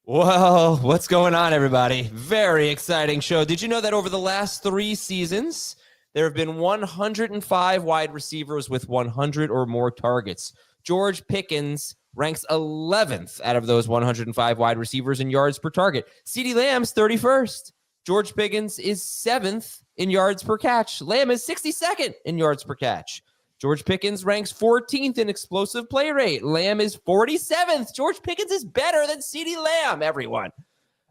Well, what's going on, everybody? Very exciting show. Did you know that over the last 3 seasons, there have been 105 wide receivers with 100 or more targets? George Pickens ranks 11th out of those 105 wide receivers in yards per target. CeeDee Lamb's 31st. George Pickens is 7th in yards per catch. Lamb is 62nd in yards per catch. George Pickens ranks 14th in explosive play rate. Lamb is 47th. George Pickens is better than CeeDee Lamb, everyone.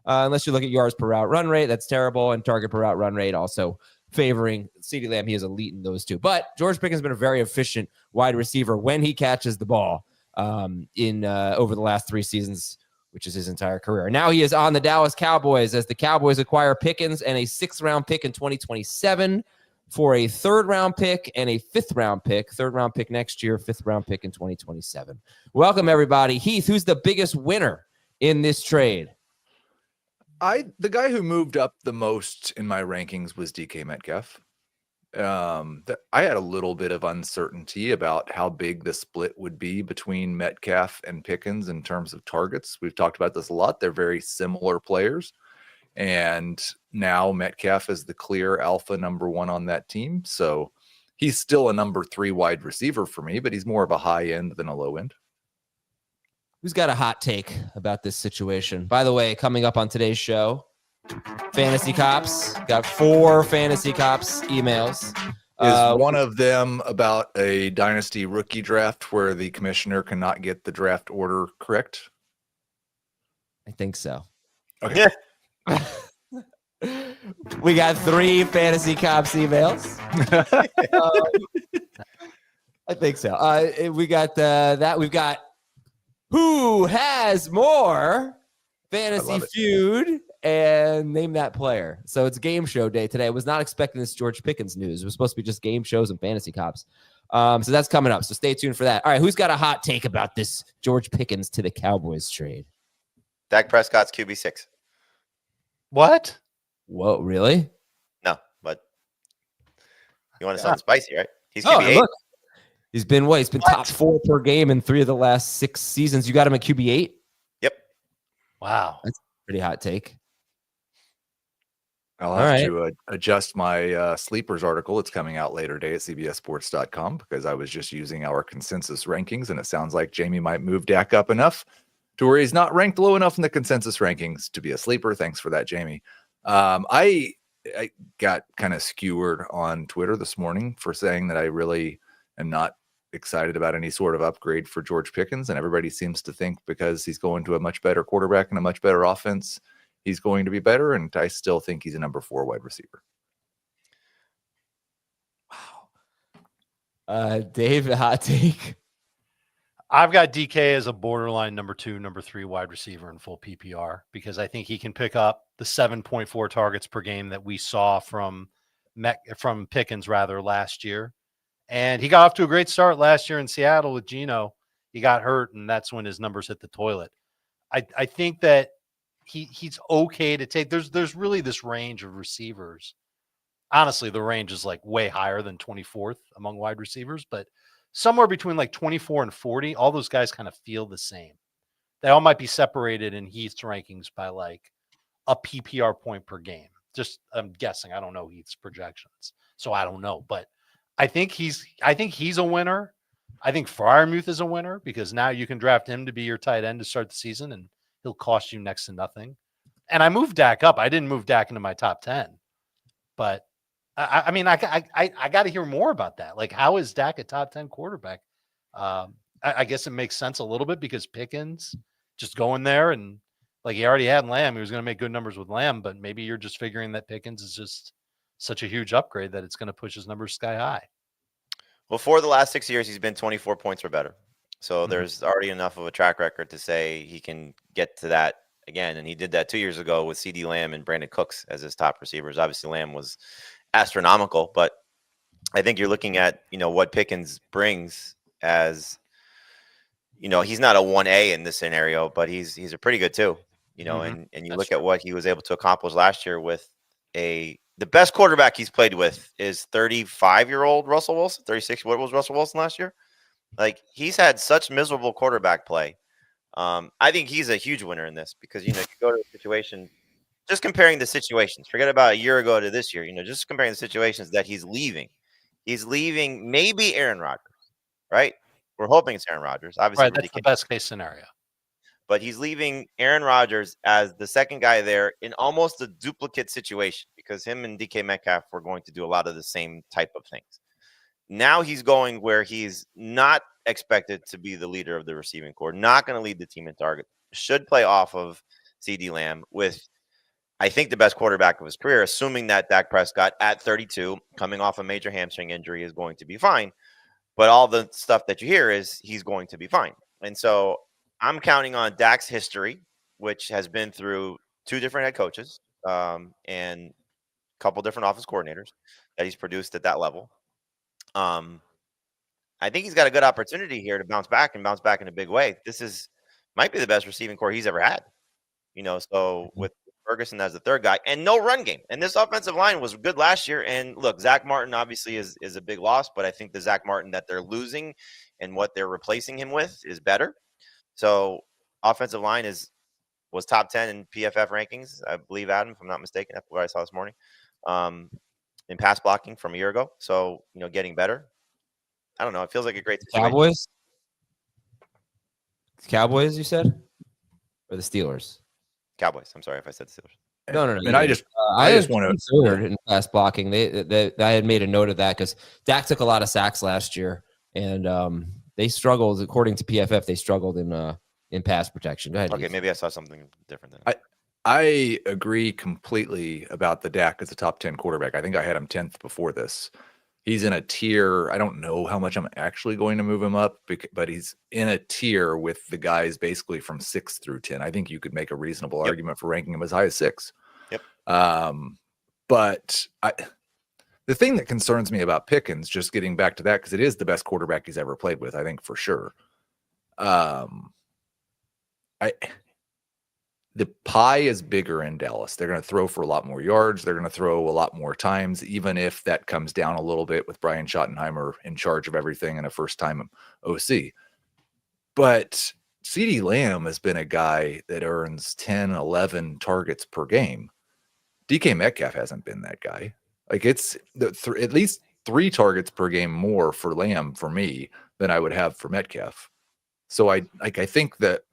Unless you look at yards per route run rate, that's terrible. And target per route run rate also favoring CeeDee Lamb. He is elite in those two. But George Pickens has been a very efficient wide receiver when he catches the ball over the last 3 seasons, which is his entire career. Now he is on the Dallas Cowboys as the Cowboys acquire Pickens and a 6th-round pick in 2027 for a 3rd-round pick and a 5th-round pick. 3rd-round pick next year, 5th-round pick in 2027. Welcome, everybody. Heath, who's the biggest winner in this trade? The guy who moved up the most in my rankings was DK Metcalf. I had a little bit of uncertainty about how big the split would be between Metcalf and Pickens in terms of targets. We've talked about this a lot. They're very similar players. And now Metcalf is the clear alpha number 1 on that team. So he's still a number 3 wide receiver for me, but he's more of a high end than a low end. Who's got a hot take about this situation? By the way, coming up on today's show, Fantasy Cops. Got 4 Fantasy Cops emails. Is one of them about a dynasty rookie draft where the commissioner cannot get the draft order correct? I think so. Okay. We got 3 Fantasy Cops emails. I think so. We got that. We've got who has more Fantasy Feud and name that player. So it's game show day today. I was not expecting this George Pickens news. It was supposed to be just game shows and Fantasy Cops. So that's coming up. So stay tuned for that. All right, who's got a hot take about this George Pickens to the Cowboys trade? Dak Prescott's QB6. What? Whoa, really? No, but you want to sound spicy, right? He's QB8. Look. He's been what? He's been top 4 per game in 3 of the last 6 seasons. You got him at QB8? Yep. Wow. That's a pretty hot take. I'll have to adjust my sleepers article. It's coming out later today at cbssports.com because I was just using our consensus rankings, and it sounds like Jamie might move Dak up enough to where he's not ranked low enough in the consensus rankings to be a sleeper. Thanks for that, Jamie. I got kind of skewered on Twitter this morning for saying that I really am not excited about any sort of upgrade for George Pickens, and everybody seems to think because he's going to a much better quarterback and a much better offense, he's going to be better, and I still think he's a number 4 wide receiver. Wow. Dave, a hot take? I've got DK as a borderline number 2, number 3 wide receiver in full PPR because I think he can pick up the 7.4 targets per game that we saw from Pickens last year. And he got off to a great start last year in Seattle with Geno. He got hurt, and that's when his numbers hit the toilet. I think that he's okay to take. There's really this range of receivers. Honestly, the range is like way higher than 24th among wide receivers, but somewhere between like 24 and 40, all those guys kind of feel the same. They all might be separated in Heath's rankings by like a PPR point per game. Just I'm guessing. I don't know Heath's projections, so I don't know. But I think he's a winner. I think Freiermuth is a winner because now you can draft him to be your tight end to start the season, and he'll cost you next to nothing. And I moved Dak up. I didn't move Dak into my top 10, but I mean, I got to hear more about that. Like, how is Dak a top 10 quarterback? I guess it makes sense a little bit because Pickens just going there and like he already had Lamb. He was going to make good numbers with Lamb, but maybe you're just figuring that Pickens is just such a huge upgrade that it's going to push his numbers sky high. Well, for the last 6 years, he's been 24 points or better. So there's already enough of a track record to say he can get to that again. And he did that 2 years ago with CeeDee Lamb and Brandon Cooks as his top receivers. Obviously, Lamb was astronomical, but I think you're looking at, what Pickens brings as, he's not a 1A in this scenario, but he's a pretty good 2, and you look at what he was able to accomplish last year with the best quarterback he's played with is 35-year-old Russell Wilson, 36. What was Russell Wilson last year? Like, he's had such miserable quarterback play I think he's a huge winner in this because, you go to a situation, just comparing the situations, forget about a year ago to this year, just comparing the situations that he's leaving. He's leaving maybe Aaron Rodgers, right? We're hoping it's Aaron Rodgers. Obviously, Right, that's the best case scenario. but he's leaving Aaron Rodgers as the second guy there in almost a duplicate situation because him and DK Metcalf were going to do a lot of the same type of things. Now he's going where he's not expected to be the leader of the receiving corps, not going to lead the team in target, should play off of CD Lamb with, I think, the best quarterback of his career, assuming that Dak Prescott at 32, coming off a major hamstring injury, is going to be fine. But all the stuff that you hear is he's going to be fine. And so I'm counting on Dak's history, which has been through 2 different head coaches and a couple different office coordinators that he's produced at that level. I think he's got a good opportunity here to bounce back in a big way. This might be the best receiving core he's ever had. So with Ferguson as the third guy and no run game. And this offensive line was good last year. And look, Zach Martin obviously is a big loss, but I think the Zach Martin that they're losing and what they're replacing him with is better. So offensive line was top 10 in PFF rankings, I believe, Adam, if I'm not mistaken. That's what I saw this morning. In pass blocking from a year ago. So, getting better. I don't know. It feels like a great situation. Cowboys, you said? Or the Steelers? Cowboys. I'm sorry if I said Steelers. No. And I just want to in pass blocking. I had made a note of that because Dak took a lot of sacks last year, and they struggled, according to PFF. They struggled in pass protection. Go ahead. Okay, maybe I saw something different than that. I agree completely about the Dak as a top 10 quarterback. I think I had him 10th before this. He's in a tier. I don't know how much I'm actually going to move him up, but he's in a tier with the guys basically from 6 through 10. I think you could make a reasonable argument for ranking him as high as 6. Yep. But the thing that concerns me about Pickens, just getting back to that, because it is the best quarterback he's ever played with, I think for sure. The pie is bigger in Dallas. They're going to throw for a lot more yards. They're going to throw a lot more times, even if that comes down a little bit with Brian Schottenheimer in charge of everything and a first-time OC. But CeeDee Lamb has been a guy that earns 10, 11 targets per game. DK Metcalf hasn't been that guy. Like, it's at least 3 targets per game more for Lamb for me than I would have for Metcalf. So I think that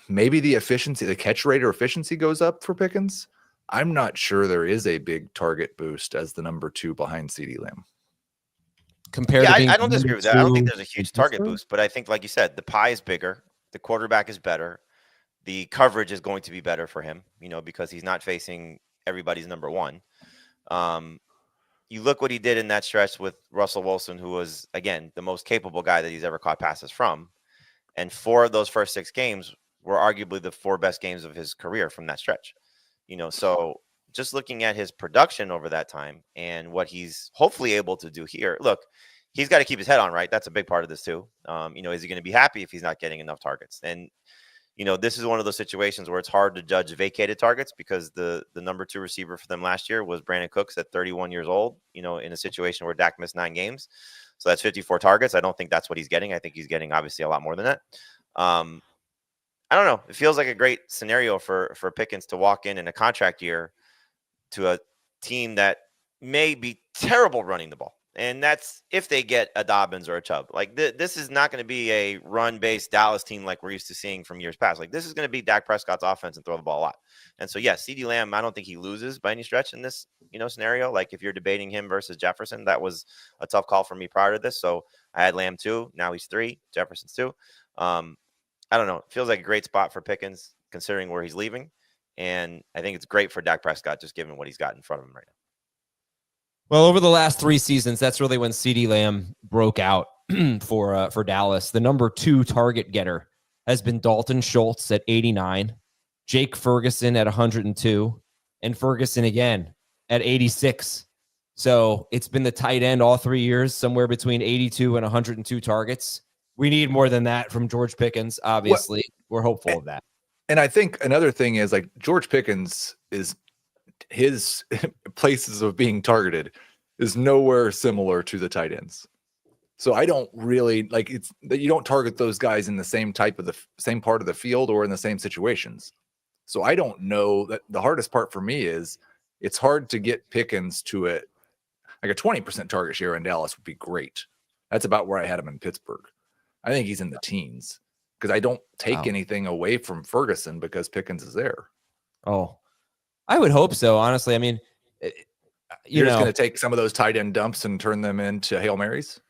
maybe the efficiency, the catch rate or efficiency goes up for Pickens. I'm not sure there is a big target boost as the number 2 behind CeeDee Lamb. I don't disagree with that. I don't think there's a huge target boost, but I think, like you said, the pie is bigger. The quarterback is better. The coverage is going to be better for him, because he's not facing everybody's number 1. You look what he did in that stretch with Russell Wilson, who was, again, the most capable guy that he's ever caught passes from. And 4 of those first 6 games were arguably the 4 best games of his career from that stretch. So just looking at his production over that time and what he's hopefully able to do here, look, he's got to keep his head on, right? That's a big part of this too. Is he going to be happy if he's not getting enough targets? And, this is one of those situations where it's hard to judge vacated targets because the number 2 receiver for them last year was Brandon Cooks at 31 years old, in a situation where Dak missed 9 games. So that's 54 targets. I don't think that's what he's getting. I think he's getting obviously a lot more than that. I don't know. It feels like a great scenario for Pickens to walk in a contract year to a team that may be terrible running the ball. And that's if they get a Dobbins or a Chubb. Like this is not going to be a run-based Dallas team like we're used to seeing from years past. Like this is going to be Dak Prescott's offense and throw the ball a lot. And so, yes, CeeDee Lamb, I don't think he loses by any stretch in this, scenario. Like if you're debating him versus Jefferson, that was a tough call for me prior to this. So I had Lamb 2. Now he's 3. Jefferson's 2. I don't know. It feels like a great spot for Pickens considering where he's leaving. And I think it's great for Dak Prescott just given what he's got in front of him right now. Well, over the last 3 seasons, that's really when CeeDee Lamb broke out for Dallas. The number 2 target getter has been Dalton Schultz at 89, Jake Ferguson at 102, and Ferguson again at 86. So it's been the tight end all 3 years, somewhere between 82 and 102 targets. We need more than that from George Pickens, obviously. We're hopeful of that. And I think another thing is like George Pickens is his places of being targeted is nowhere similar to the tight ends. So I don't really like it's that you don't target those guys in the same type of the same part of the field or in the same situations. So I don't know that the hardest part for me is it's hard to get Pickens to it. Like a 20% target share in Dallas would be great. That's about where I had him in Pittsburgh. I think he's in the teens because I don't take anything away from Ferguson because Pickens is there. Oh, I would hope so. Honestly, I mean, You're just going to take some of those tight end dumps and turn them into Hail Marys.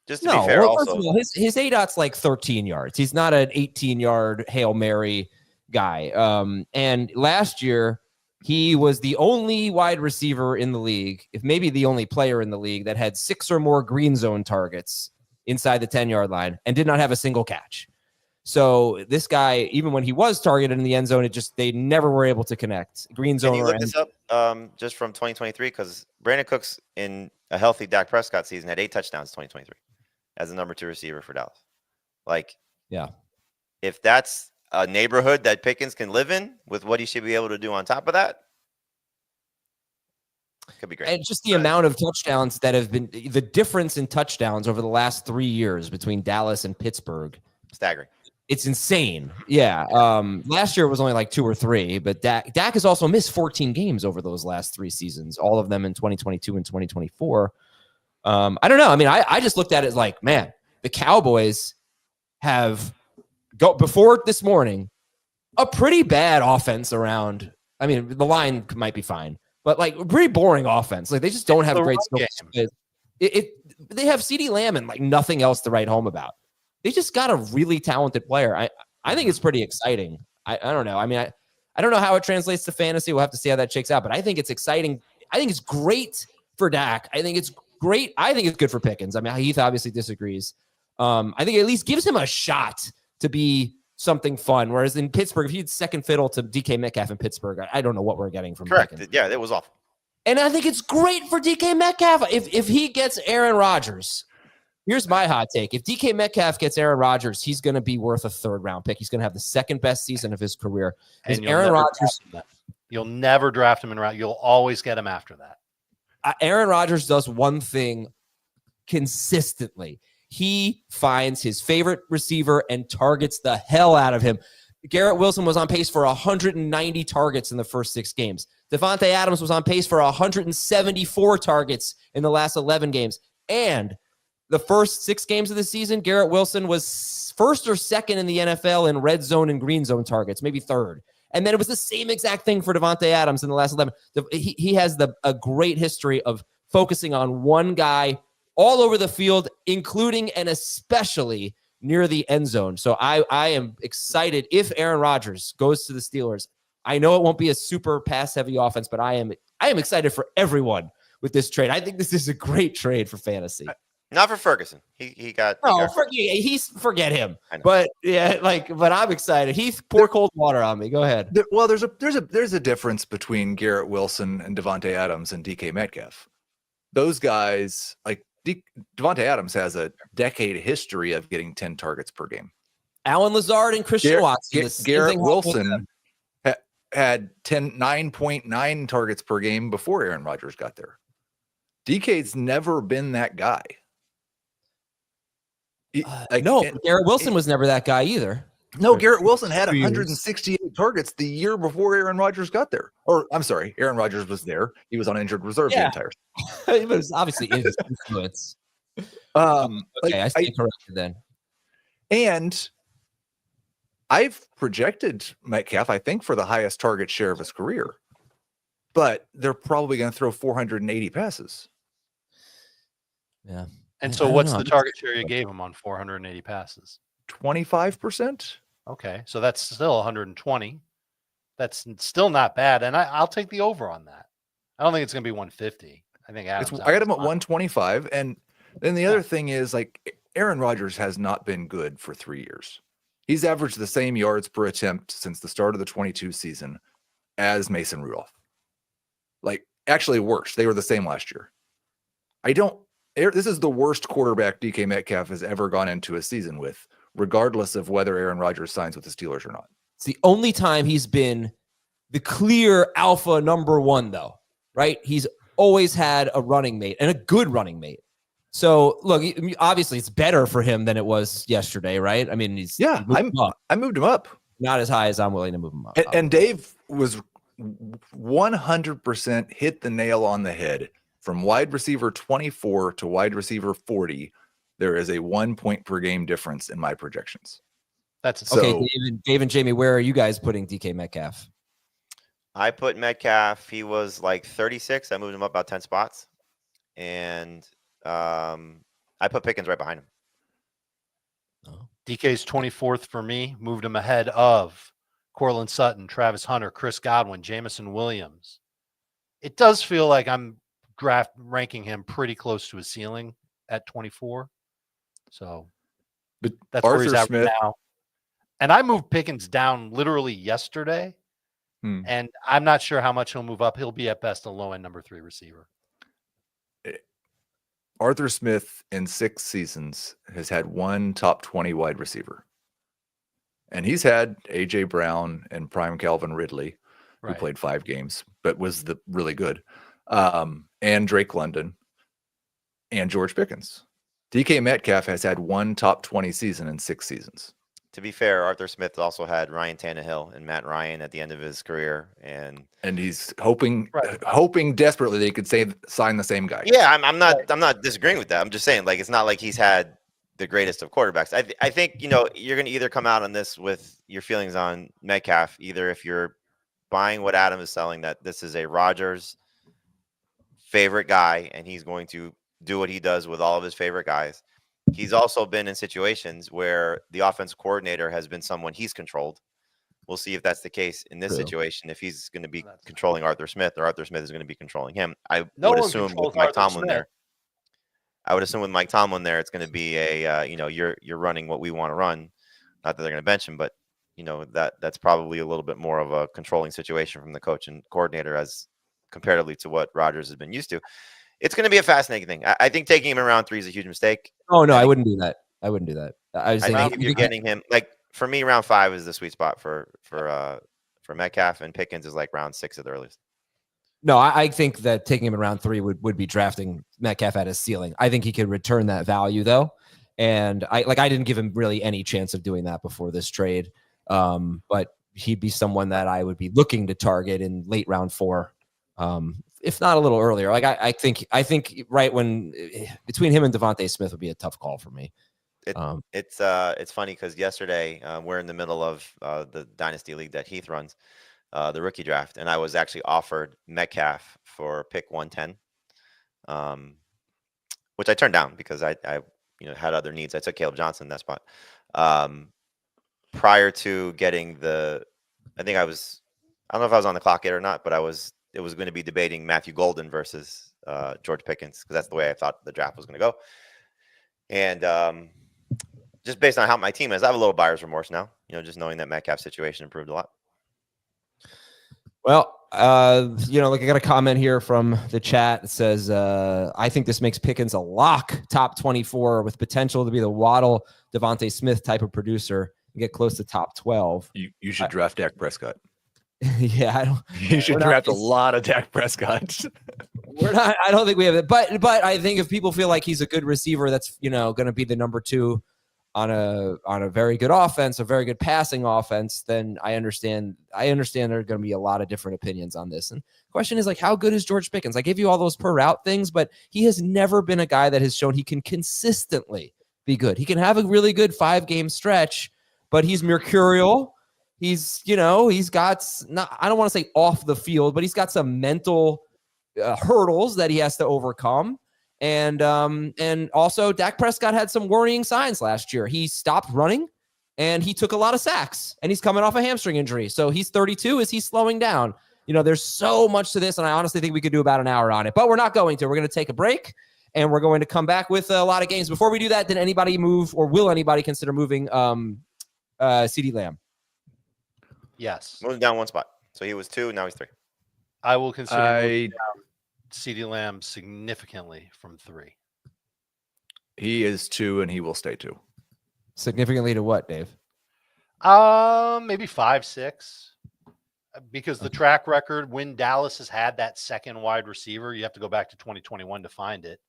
Just to be fair, well, also his ADOT's like 13 yards. He's not an 18-yard Hail Mary guy. And last year he was the only wide receiver in the league, if maybe the only player in the league, that had 6 or more green zone targets inside the 10-yard line and did not have a single catch. So this guy, even when he was targeted in the end zone, they never were able to connect. Green zone. Can you look this up just from 2023? Because Brandon Cooks in a healthy Dak Prescott season had 8 touchdowns in 2023 as the number 2 receiver for Dallas. Like, yeah, if that's a neighborhood that Pickens can live in with what he should be able to do on top of that, could be great. And just the amount of touchdowns that have been, the difference in touchdowns over the last 3 years between Dallas and Pittsburgh, staggering. It's insane. Yeah. Last year it was only like 2 or 3, but Dak has also missed 14 games over those last 3 seasons, all of them in 2022 and 2024. I don't know. I mean, I just looked at it like, man, the Cowboys have before this morning a pretty bad offense around. I mean, the line might be fine, but like pretty boring offense. Like they just don't have great skills. They have CeeDee Lamb and like nothing else to write home about. They just got a really talented player. I think it's pretty exciting. I don't know. I mean, I don't know how it translates to fantasy. We'll have to see how that shakes out, but I think it's exciting. I think it's great for Dak. I think it's great. I think it's good for Pickens. I mean, Heath obviously disagrees. I think it at least gives him a shot to be something fun. Whereas in Pittsburgh, if he'd second fiddle to DK Metcalf in Pittsburgh, I don't know what we're getting from Correct. Pickens. Yeah, that was awful. And I think it's great for DK Metcalf. If he gets Aaron Rodgers, here's my hot take. If DK Metcalf gets Aaron Rodgers, he's going to be worth a 3rd round pick. He's going to have the 2nd best season of his career. And Aaron Rodgers, you'll never draft him in round. You'll always get him after that. Aaron Rodgers does one thing consistently. He finds his favorite receiver and targets the hell out of him. Garrett Wilson was on pace for 190 targets in the first 6 games. Devontae Adams was on pace for 174 targets in the last 11 games. And the first 6 games of the season, Garrett Wilson was 1st or 2nd in the NFL in red zone and green zone targets, maybe 3rd. And then it was the same exact thing for Devontae Adams in the last 11. He has a great history of focusing on one guy all over the field, including and especially near the end zone. So I am excited if Aaron Rodgers goes to the Steelers. I know it won't be a super pass-heavy offense, but I am excited for everyone with this trade. I think this is a great trade for fantasy. Not for Ferguson. He got forget him. But yeah, but I'm excited. Heath, pour cold water on me. Go ahead. Well, there's a difference between Garrett Wilson and Devontae Adams and DK Metcalf. Those guys, like Devontae Adams, has a decade history of getting 10 targets per game. Alan Lazard and Christian Watson. Garrett Wilson had 9.9 targets per game before Aaron Rodgers got there. DK's never been that guy. Garrett Wilson was never that guy either. No, Garrett Wilson had 168 targets the year before Aaron Rodgers got there. Or I'm sorry, Aaron Rodgers was there. He was on injured reserve the entire time. It was obviously his influence. I stand corrected then. And I've projected Metcalf, I think, for the highest target share of his career. But they're probably going to throw 480 passes. Yeah. And so what's the target share you gave him on 480 passes? 25%. Okay. So that's still 120. That's still not bad. And I'll take the over on that. I don't think it's going to be 150. I think I got him at 125. And then the other thing is, like, Aaron Rodgers has not been good for 3 years. He's averaged the same yards per attempt since the start of the 22 season as Mason Rudolph. Like, actually worse. They were the same last year. This is the worst quarterback DK Metcalf has ever gone into a season with, regardless of whether Aaron Rodgers signs with the Steelers or not. It's the only time he's been the clear alpha number 1, though, right? He's always had a running mate and a good running mate. So look, obviously it's better for him than it was yesterday, right? I mean, Yeah, I moved him up. Not as high as I'm willing to move him up. And Dave was 100% hit the nail on the head. From wide receiver 24 to wide receiver 40, there is a 1 point per game difference in my projections. That's okay. Dave and Jamie, where are you guys putting DK Metcalf? I put Metcalf. He was like 36. I moved him up about 10 spots. And I put Pickens right behind him. DK's 24th for me. Moved him ahead of Cortland Sutton, Travis Hunter, Chris Godwin, Jamison Williams. It does feel like I'm ranking him pretty close to his ceiling at 24. So but that's Arthur where he's at Smith, right now. And I moved Pickens down literally yesterday. And I'm not sure how much he'll move up. He'll be at best a low-end number 3 receiver. Arthur Smith in 6 seasons has had one top 20 wide receiver. And he's had A.J. Brown and prime Calvin Ridley, who played 5 games, but was really good, and Drake London and George Pickens. DK Metcalf has had one top 20 season in 6 seasons. To be fair, Arthur Smith also had Ryan Tannehill and Matt Ryan at the end of his career, and he's hoping desperately they could sign the same guy. Yeah, I'm not disagreeing with that. I'm just saying, like, it's not like he's had the greatest of quarterbacks. I think you're going to either come out on this with your feelings on Metcalf, either if you're buying what Adam is selling, that this is a Rodgers favorite guy and he's going to do what he does with all of his favorite guys. He's also been in situations where the offensive coordinator has been someone he's controlled. We'll see if that's the case in this situation, if he's going to be controlling Arthur Smith or Arthur Smith is going to be controlling him. I would assume with Mike Tomlin there, it's going to be a, you're running what we want to run. Not that they're going to bench him, but that's probably a little bit more of a controlling situation from the coach and coordinator as comparatively to what Rodgers has been used to. It's going to be a fascinating thing. I think taking him in round 3 is a huge mistake. Oh no, I wouldn't do that. I think if you're getting him, like, for me, round 5 is the sweet spot for Metcalf, and Pickens is like round 6 at the earliest. No, I think that taking him in round 3 would be drafting Metcalf at his ceiling. I think he could return that value though, and I didn't give him really any chance of doing that before this trade. But he'd be someone that I would be looking to target in late round 4. If not a little earlier. Like I think right when between him and Devontae Smith would be a tough call for me. It's funny because yesterday we're in the middle of the dynasty league that Heath runs, the rookie draft, and I was actually offered Metcalf for pick 110, which I turned down because I had other needs. I took Caleb Johnson in that spot. Prior to getting I don't know if I was on the clock yet or not, but it was going to be debating Matthew Golden versus George Pickens, because that's the way I thought the draft was going to go. And just based on how my team is, I have a little buyer's remorse now, just knowing that Metcalf's situation improved a lot. Well, I got a comment here from the chat that says, I think this makes Pickens a lock top 24 with potential to be the Waddle, Devontae Smith type of producer and get close to top 12. You should draft Dak Prescott. Yeah, you should draft a lot of Dak Prescott. I don't think we have it, but I think if people feel like he's a good receiver, that's going to be the number 2 on a very good offense, a very good passing offense, then I understand there are going to be a lot of different opinions on this. And the question is, like, how good is George Pickens? I gave you all those per route things, but he has never been a guy that has shown he can consistently be good. He can have a really good 5-game stretch, but he's mercurial. He's got I don't want to say off the field, but he's got some mental hurdles that he has to overcome. And also Dak Prescott had some worrying signs last year. He stopped running and he took a lot of sacks and he's coming off a hamstring injury. So he's 32. Is he slowing down? There's so much to this, and I honestly think we could do about an hour on it, but we're not going to. We're going to take a break and we're going to come back with a lot of games. Before we do that, did anybody move, or will anybody consider moving CeeDee Lamb? Yes. Moving down 1 spot. So he was 2, now he's 3. I will consider moving down CeeDee Lamb significantly from 3. He is 2 and he will stay 2. Significantly to what, Dave? Maybe 5, 6. Because the track record, when Dallas has had that second wide receiver, you have to go back to 2021 to find it.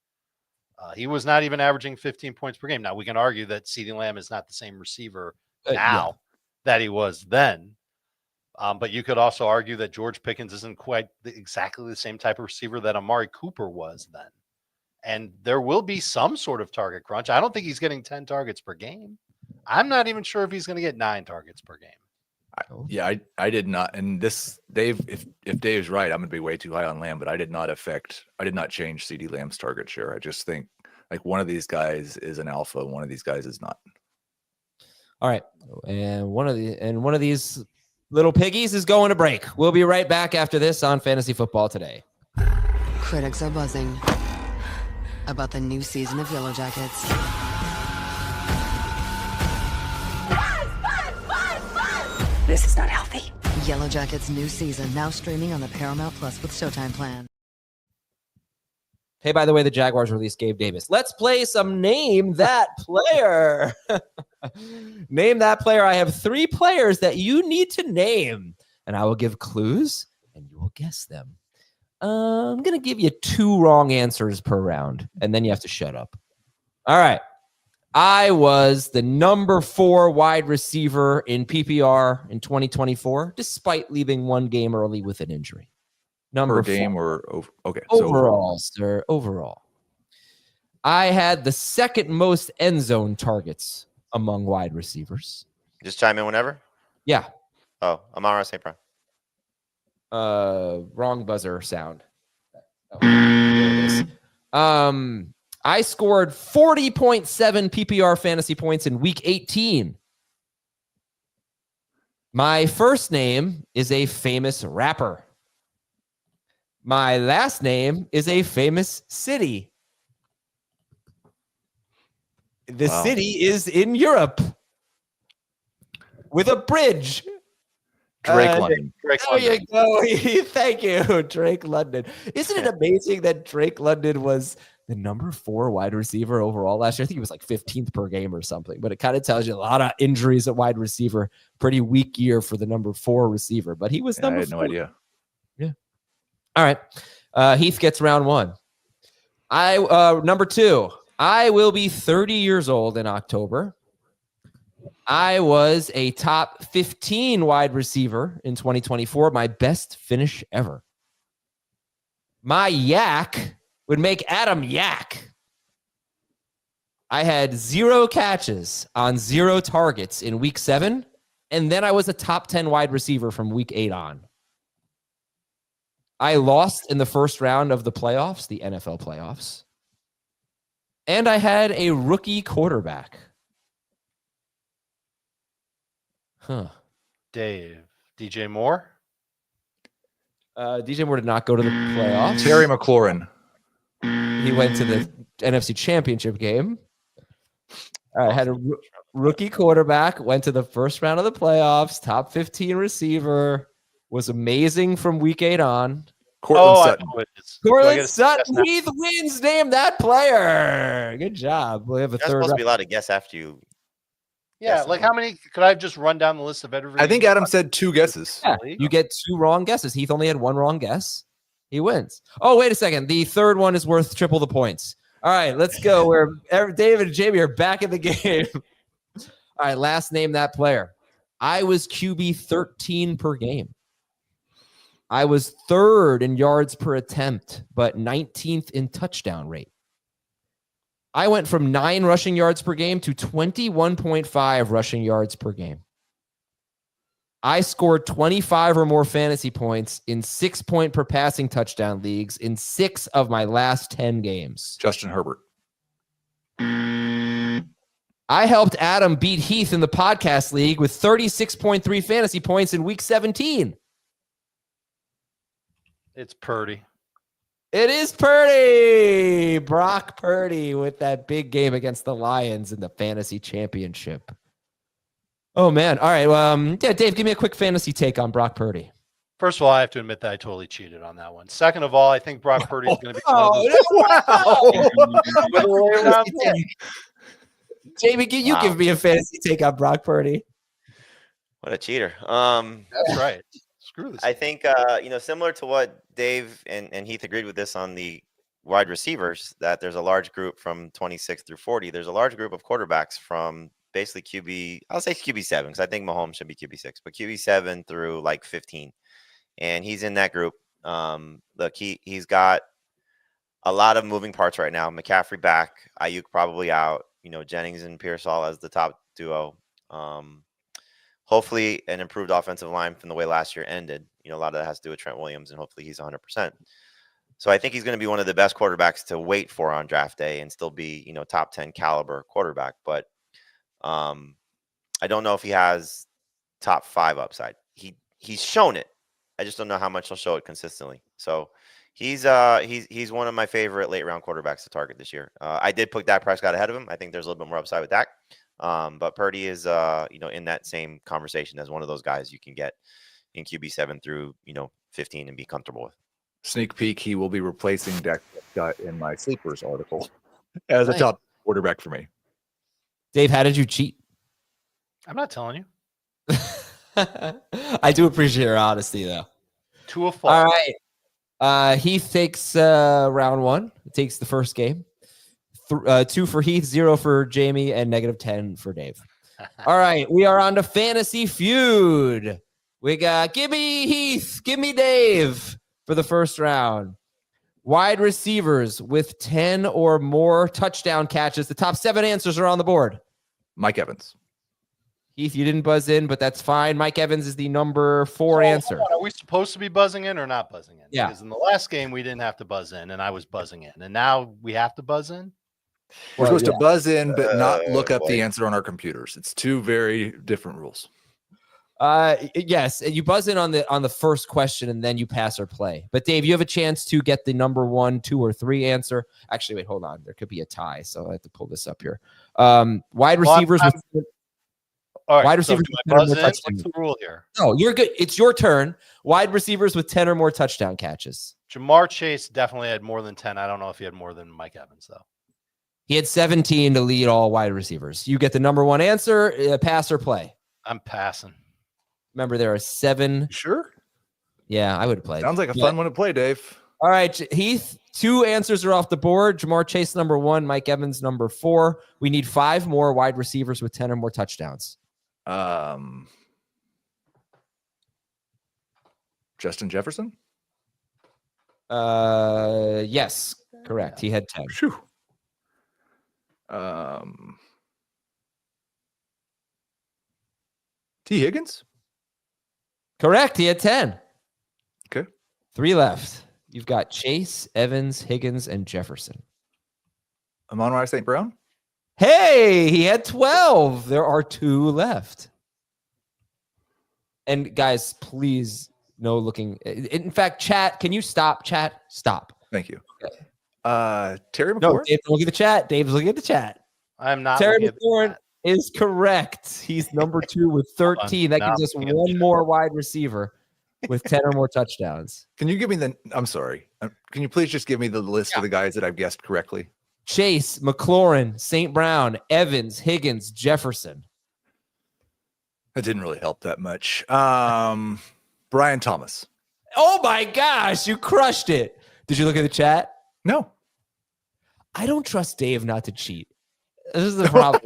He was not even averaging 15 points per game. Now, we can argue that CeeDee Lamb is not the same receiver now that he was then. But you could also argue that George Pickens isn't quite exactly the same type of receiver that Amari Cooper was then. And there will be some sort of target crunch. I don't think he's getting 10 targets per game. I'm not even sure if he's going to get 9 targets per game. I did not. And this, Dave, if Dave's right, I'm going to be way too high on Lamb, but I did not change CeeDee Lamb's target share. I just think like one of these guys is an alpha, one of these guys is not. All right. And one of these little piggies is going to break. We'll be right back after this on Fantasy Football Today. Critics are buzzing about the new season of Yellow Jackets. This is not healthy. Yellow Jackets' new season now streaming on the Paramount Plus with Showtime plan. Hey, by the way, the Jaguars released Gabe Davis. Let's play some Name That Player. Name that player. I have 3 players that you need to name, and I will give clues, and you will guess them. I'm going to give you 2 wrong answers per round, and then you have to shut up. All right. I was the number 4 wide receiver in PPR in 2024, despite leaving 1 game early with an injury. Number per game 4. or over? Okay. Overall, sir. Overall. I had the 2nd most end zone targets among wide receivers. Just chime in whenever. Yeah. Oh, Amara St. Brown. Wrong buzzer sound. Oh, there it is. I scored 40.7 PPR fantasy points in week 18. My first name is a famous rapper. My last name is a famous city. The city is in Europe with a bridge. Drake London. There you go. Thank you, Drake London. Isn't it amazing that Drake London was the number 4 wide receiver overall last year? I think he was like 15th per game or something, but it kind of tells you a lot of injuries at wide receiver. Pretty weak year for the number 4 receiver, but he was number 4. I had no idea. Yeah. All right. Heath gets round 1. Number 2. I will be 30 years old in October. I was a top 15 wide receiver in 2024, my best finish ever. My yak would make Adam yak. I had 0 catches on 0 targets in week 7, and then I was a top 10 wide receiver from week 8 on. I lost in the first round of the playoffs, the NFL playoffs, and I had a rookie quarterback. Dave, DJ Moore. DJ Moore did not go to the playoffs. Terry McLaurin. He went to the NFC Championship game. All right, had a rookie quarterback, went to the first round of the playoffs, top 15 receiver, was amazing from week 8 on. Cortland Sutton. Cortland Sutton. Heath wins. Name that player. Good job. We have a You're third. supposed to be allowed to guess after you. Yeah, like how many? Could I just run down the list of everybody? I think Adam said 2 guesses. Yeah, you get 2 wrong guesses. Heath only had 1 wrong guess. He wins. Oh, wait a second. The third one is worth triple the points. All right, let's go. David and Jamie are back in the game. All right, last name that player. I was QB 13 per game. I was 3rd in yards per attempt, but 19th in touchdown rate. I went from 9 rushing yards per game to 21.5 rushing yards per game. I scored 25 or more fantasy points in 6-point per passing touchdown leagues in 6 of my last 10 games. Justin Herbert. I helped Adam beat Heath in the podcast league with 36.3 fantasy points in week 17. It's Purdy. It is Purdy. Brock Purdy with that big game against the Lions in the fantasy championship. Oh, man. All right. Yeah, Dave, give me a quick fantasy take on Brock Purdy. First of all, I have to admit that I totally cheated on that one. Second of all, I think Brock Purdy is going to be wow. Jamie, can you give me a fantasy take on Brock Purdy? What a cheater. That's right. Screw this. I think, similar to what Dave and Heath agreed with this on the wide receivers, that there's a large group from 26 through 40. There's a large group of quarterbacks from basically I'll say QB7 because I think Mahomes should be QB6, but QB7 through like 15. And he's in that group. Look, he's got a lot of moving parts right now. McCaffrey back, Ayuk probably out, Jennings and Pearsall as the top duo. Hopefully an improved offensive line from the way last year ended. A lot of that has to do with Trent Williams, and hopefully he's 100%. So I think he's going to be one of the best quarterbacks to wait for on draft day and still be, top 10 caliber quarterback. But I don't know if he has top 5 upside. He's shown it. I just don't know how much he'll show it consistently. So he's one of my favorite late round quarterbacks to target this year. I did put Dak Prescott ahead of him. I think there's a little bit more upside with Dak. But Purdy is in that same conversation as one of those guys you can get in QB7 through 15 and be comfortable with. Sneak peek, he will be replacing Dak Prescott in my sleepers article as a top quarterback for me. Dave, how did you cheat? I'm not telling you. I do appreciate your honesty, though. To a fault. All right. Heath takes round 1. Takes the first game. 2 for Heath, 0 for Jamie, and -10 for Dave. All right. We are on to Fantasy Feud. We got give me Heath, give me Dave for the first round. Wide receivers with 10 or more touchdown catches. The top 7 answers are on the board. Mike Evans. Heath, you didn't buzz in, but that's fine. Mike Evans is the number 4 answer. Are we supposed to be buzzing in or not buzzing in? Yeah. Because in the last game, we didn't have to buzz in, and I was buzzing in. And now we have to buzz in? We're supposed to buzz in, but not look up boy. the answer on our computers. It's 2 very different rules. Yes, you buzz in on the first question, and then you pass or play. But Dave, you have a chance to get the number 1, 2, or 3 answer. Actually, wait, hold on. There could be a tie, so I have to pull this up here. Wide receivers. All right, wide receivers. So do I buzz in? What's the rule here? No, you're good. It's your turn. Wide receivers with 10 or more touchdown catches. Jamar Chase definitely had more than 10. I don't know if he had more than Mike Evans, though. He had 17 to lead all wide receivers. You get the number 1 answer, pass or play. I'm passing. Remember, there are 7. Sure. Yeah, I would play. Sounds like a fun one to play, Dave. All right, Heath, 2 answers are off the board. Jamar Chase, number 1. Mike Evans, number 4. We need 5 more wide receivers with 10 or more touchdowns. Justin Jefferson? Yes, correct. He had 10. Whew. T. Higgins? Correct. He had 10. Okay. 3 left. You've got Chase, Evans, Higgins, and Jefferson. Amon-Ra St. Brown? Hey, he had 12. There are 2 left. And guys, please, no looking. In fact, chat, can you stop? Chat, stop. Thank you. Okay. Terry McLaurin? No, Dave, look at the chat. Dave's looking at the chat. I'm not. Terry looking at McLaurin is correct. He's number 2 with 13. That gives us 1 more wide receiver with 10 or more touchdowns. Can you give me I'm sorry. Can you please just give me the list of the guys that I've guessed correctly? Chase, McLaurin, St. Brown, Evans, Higgins, Jefferson. That didn't really help that much. Brian Thomas. Oh my gosh, you crushed it. Did you look at the chat? No. I don't trust Dave not to cheat. This is the problem.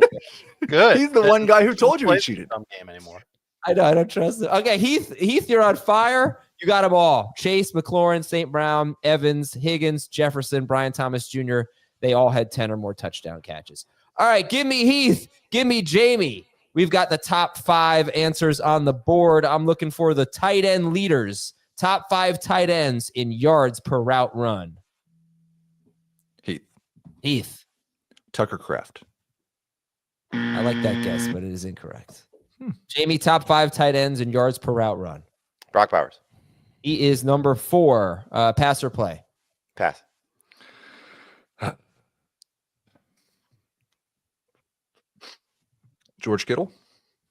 Good. He's the one guy who told you he Play cheated. Some game anymore. I know, I don't trust it. Okay, Heath, you're on fire. You got them all. Chase, McLaurin, St. Brown, Evans, Higgins, Jefferson, Brian Thomas Jr. They all had 10 or more touchdown catches. All right, give me Heath. Give me Jamie. We've got the top 5 answers on the board. I'm looking for the tight end leaders. Top 5 tight ends in yards per route run. Heath. Tucker Kraft. I like that guess, but it is incorrect. Jamie, top 5 tight ends in yards per route run. Brock Bowers. He is number 4. Pass or play? Pass. George Kittle.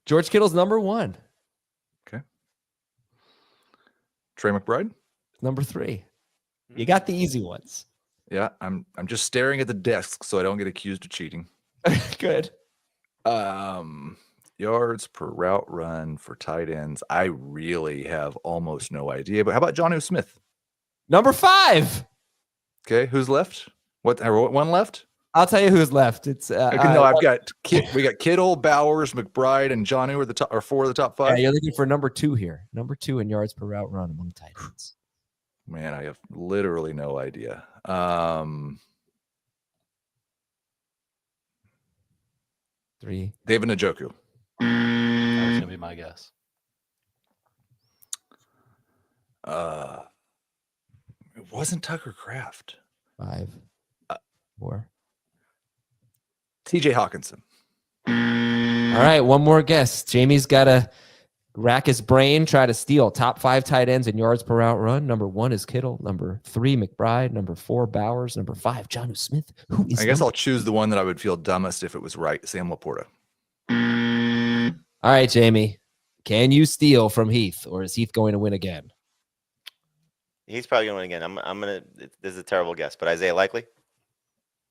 George Kittle's number 1. Okay. Trey McBride. Number 3. You got the easy ones. Yeah, I'm just staring at the desk so I don't get accused of cheating. Good. Yards per route run for tight ends. I really have almost no idea. But how about Jonnu Smith? Number 5. Okay, who's left? What one left? I'll tell you who's left. It's Okay, no, I've got we got Kittle, Bowers, McBride, and Jonnu are the top, or 4 of the top 5. Yeah, you're looking for number 2 here. Number 2 in yards per route run among tight ends. Man, I have literally no idea. 3. David Njoku. That was gonna be my guess. It wasn't Tucker Kraft. 5. 4. TJ Hawkinson. All right, one more guess. Jamie's got to rack his brain, try to steal top 5 tight ends in yards per route run. Number 1 is Kittle. Number 3, McBride. Number 4, Bowers. Number 5, Jonnu Smith. Who is? I guess I'll choose the one that I would feel dumbest if it was right. Sam Laporta. All right, Jamie. Can you steal from Heath, or is Heath going to win again? He's probably gonna win again. I'm gonna. This is a terrible guess, but Isaiah Likely.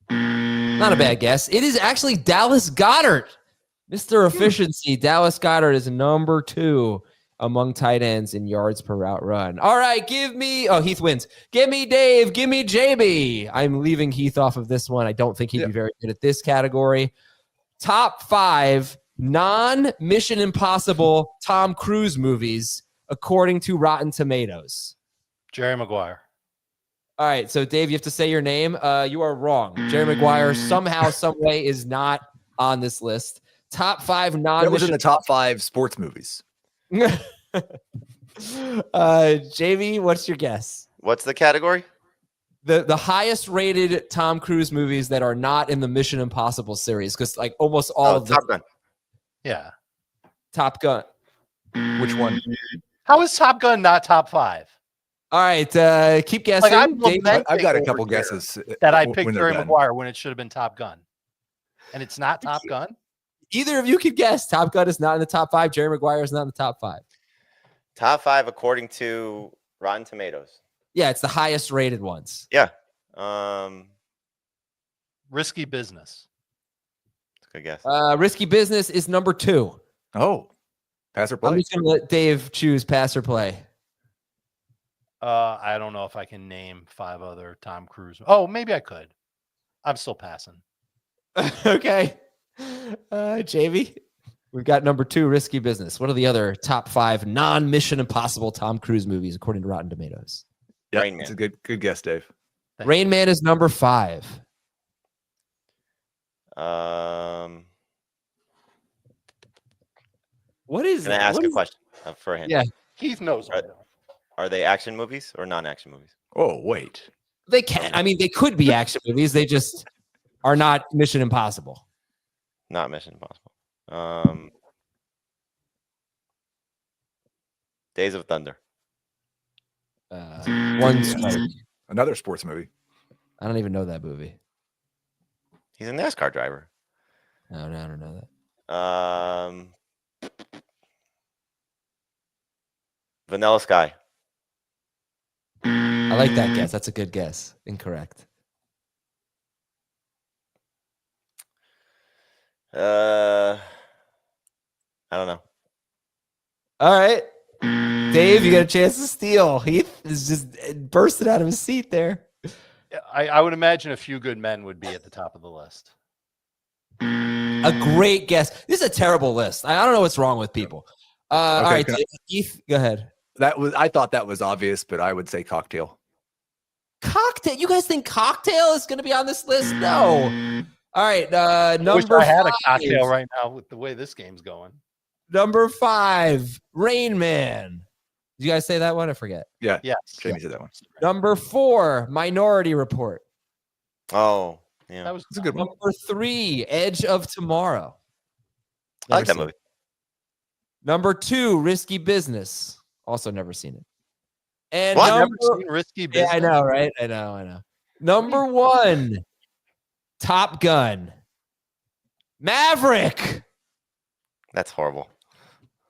Not a bad guess. It is actually Dallas Goedert. Mr. Efficiency, Dallas Goedert is number 2 among tight ends in yards per route run. All right, give me... Oh, Heath wins. Give me Dave. Give me Jamie. I'm leaving Heath off of this one. I don't think he'd be very good at this category. Top 5 non-Mission Impossible Tom Cruise movies according to Rotten Tomatoes. Jerry Maguire. All right, so Dave, you have to say your name. You are wrong. Jerry Maguire somehow, some way is not on this list. Top 5 non-Mission. That was in the top 5 sports movies. Jamie, what's your guess? What's the category? The highest rated Tom Cruise movies that are not in the Mission Impossible series, because like almost all of them. Top Gun. Yeah. Top Gun. Which one? How is Top Gun not top 5? All right, keep guessing. I'm Dave. lamenting I've got a over couple here guesses that I when picked they're Jerry done. Maguire when it should have been Top Gun, and it's not Top Gun. Either of you could guess. Top Gun is not in the top 5. Jerry Maguire is not in the top 5. Top 5 according to Rotten Tomatoes. Yeah, it's the highest rated ones. Yeah. Risky Business. Good guess. Risky Business is number 2. Oh, pass or I'm play. just going to let Dave choose pass or play. I don't know if I can name 5 other Tom Cruise. Oh, maybe I could. I'm still passing. Okay. Jamie, we've got number 2, Risky Business. What are the other top 5 non-Mission Impossible Tom Cruise movies according to Rotten Tomatoes? Yeah, Rain it's Man. a good guess, Dave. Thank Rain Man is number 5. What is Can I ask what a is- question for him? Yeah. Keith knows. Right. Are they action movies or non-action movies? Oh, wait. They can. I mean, they could be action movies. They just are not Mission Impossible. Not Mission Impossible. Days of Thunder. One strike. Another sports movie. I don't even know that movie. He's a NASCAR driver. No, I don't know that. Vanilla Sky. I like that guess. That's a good guess. Incorrect. I don't know. All right. Dave, you got a chance to steal. Heath is just bursting out of his seat there. I would imagine A Few Good Men would be at the top of the list. A great guess. This is a terrible list. I don't know what's wrong with people. All Okay, right, can Heath, go ahead. I thought that was obvious, but I would say Cocktail. Cocktail. You guys think Cocktail is going to be on this list? No. All right. I wish Number I had 5. a cocktail right now with the way this game's going. Number 5, Rain Man. Did you guys say that one? I forget. Yeah, Yes. Jamie said that one. Number 4, Minority Report. Oh, yeah. That was It's a good one. Number 3, Edge of Tomorrow. I like that Never seen movie. it. Number 2, Risky Business. Also never seen it. And What? Never number, seen Risky yeah, Business. I know, right? I know. Number 1, Top Gun. Maverick. That's horrible.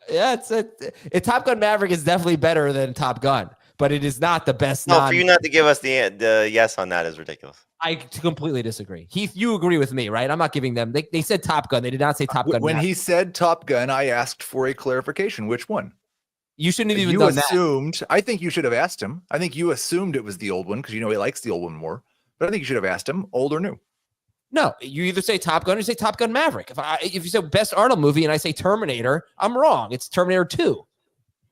Yeah, Top Gun Maverick is definitely better than Top Gun, but it is not the best. No, for you not to give us the yes on that is ridiculous. I completely disagree. Heath, you agree with me, right? I'm not giving them. They said Top Gun. They did not say Top Gun. When Maverick. he said Top Gun, I asked for a clarification. Which one? You shouldn't have even You done that. assumed. I think you should have asked him. I think you assumed it was the old one because you know he likes the old one more. But I think you should have asked him old or new. No, you either say Top Gun or you say Top Gun Maverick. If you say best Arnold movie and I say Terminator, I'm wrong. It's Terminator 2.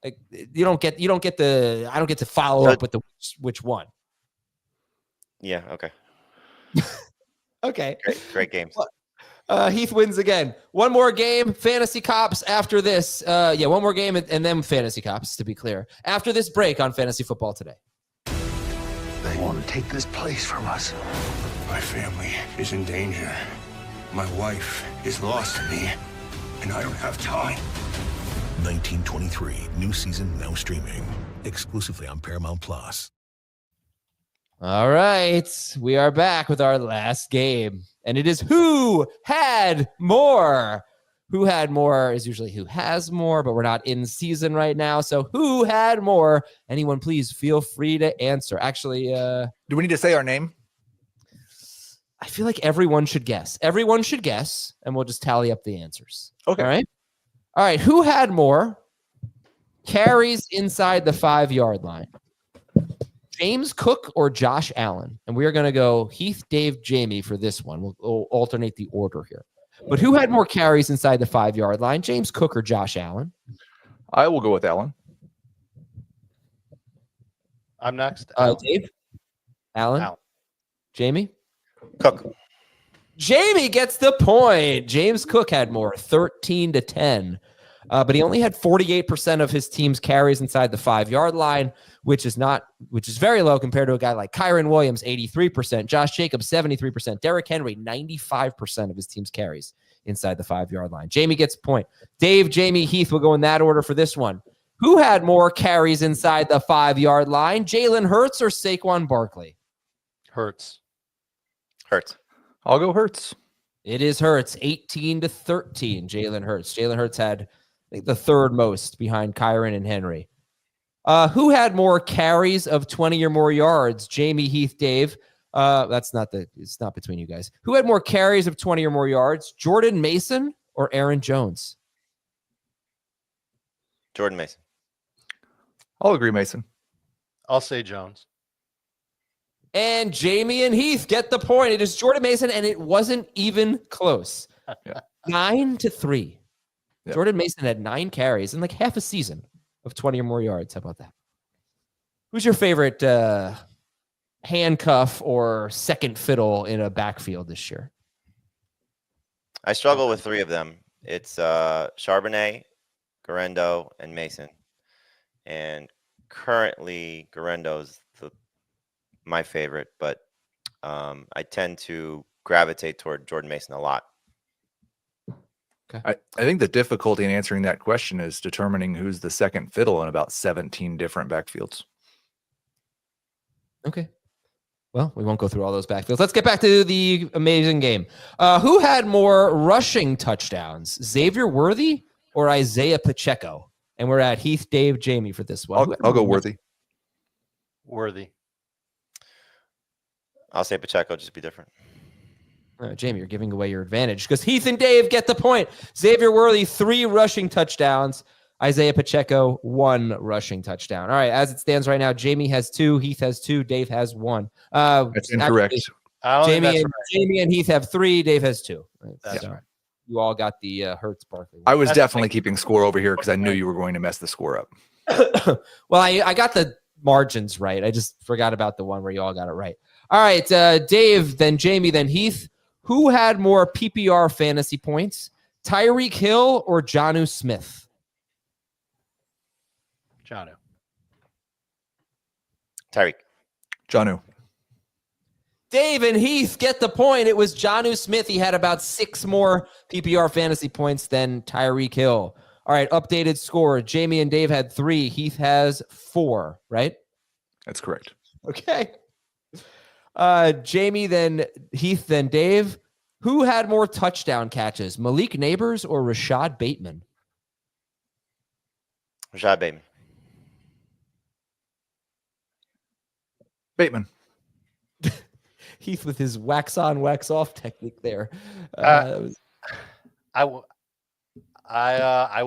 Like I don't get to follow up with the which one. Yeah. Okay. Okay. Great games. Heath wins again. One more game, Fantasy Cops after this. One more game and then Fantasy Cops, to be clear. After this break on Fantasy Football Today. They want to take this place from us. My family is in danger. My wife is lost to me, and I don't have time. 1923, new season now streaming exclusively on Paramount Plus. All right, we are back with our last game, and it is who had more. Who had more is usually who has more, but we're not in season right now. So who had more? Anyone, please feel free to answer. Actually, do we need to say our name? I feel like everyone should guess. Everyone should guess, and we'll just tally up the answers. Okay. All right. Who had more carries inside the 5-yard line? James Cook or Josh Allen? And we are going to go Heath, Dave, Jamie for this one. We'll alternate the order here. But who had more carries inside the 5-yard line? James Cook or Josh Allen? I will go with Allen. I'm next. Dave? Allen? Jamie? Cook. Jamie gets the point. James Cook had more, 13-10. But he only had 48% of his team's carries inside the 5-yard line, which is very low compared to a guy like Kyron Williams, 83%, Josh Jacobs, 73%, Derrick Henry, 95% of his team's carries inside the 5-yard line. Jamie gets a point. Dave, Jamie, Heath will go in that order for this one. Who had more carries inside the 5-yard line? Jalen Hurts or Saquon Barkley? Hurts. I'll go Hurts. It is Hurts, 18-13. Jalen Hurts. Jalen Hurts had, I think, the third most behind Kyron and Henry. Who had more carries of 20 or more yards? Jamie, Heath, Dave. It's not between you guys. Who had more carries of 20 or more yards? Jordan Mason or Aaron Jones? Jordan Mason. I'll agree, Mason. I'll say Jones. And Jamie and Heath get the point. It is Jordan Mason, and it wasn't even close. Yeah. 9-3. Yep. Jordan Mason had 9 carries in like half a season of 20 or more yards. How about that? Who's your favorite handcuff or second fiddle in a backfield this year? I struggle with 3 of them. It's Charbonnet, Garendo, and Mason. And currently, Garendo's my favorite, but I tend to gravitate toward Jordan Mason a lot. Okay. I think the difficulty in answering that question is determining who's the second fiddle in about 17 different backfields. Okay. Well, we won't go through all those backfields. Let's get back to the amazing game. Who had more rushing touchdowns, Xavier Worthy or Isaiah Pacheco? And we're at Heath, Dave, Jamie for this one. I'll go Worthy. Worthy. I'll say Pacheco, just be different. Jamie, you're giving away your advantage because Heath and Dave get the point. Xavier Worthy, 3 rushing touchdowns. Isaiah Pacheco, 1 rushing touchdown. All right, as it stands right now, Jamie has 2, Heath has 2, Dave has 1. That's incorrect. Jamie and Heath have 3, Dave has 2. That's right. You all got the Hurts Barkley. I was definitely keeping score over here because I knew you were going to mess the score up. Well, I got the margins right. I just forgot about the one where you all got it right. All right, Dave, then Jamie, then Heath. Who had more PPR fantasy points, Tyreek Hill or Jonnu Smith? Jonnu. Tyreek. Jonnu. Dave and Heath get the point. It was Jonnu Smith. He had about 6 more PPR fantasy points than Tyreek Hill. All right, updated score. Jamie and Dave had 3. Heath has 4, right? That's correct. Okay. Jamie, then Heath, then Dave. Who had more touchdown catches, Malik Neighbors or Rashad Bateman? Rashad Bateman. Bateman. Heath with his wax on, wax off technique there. I will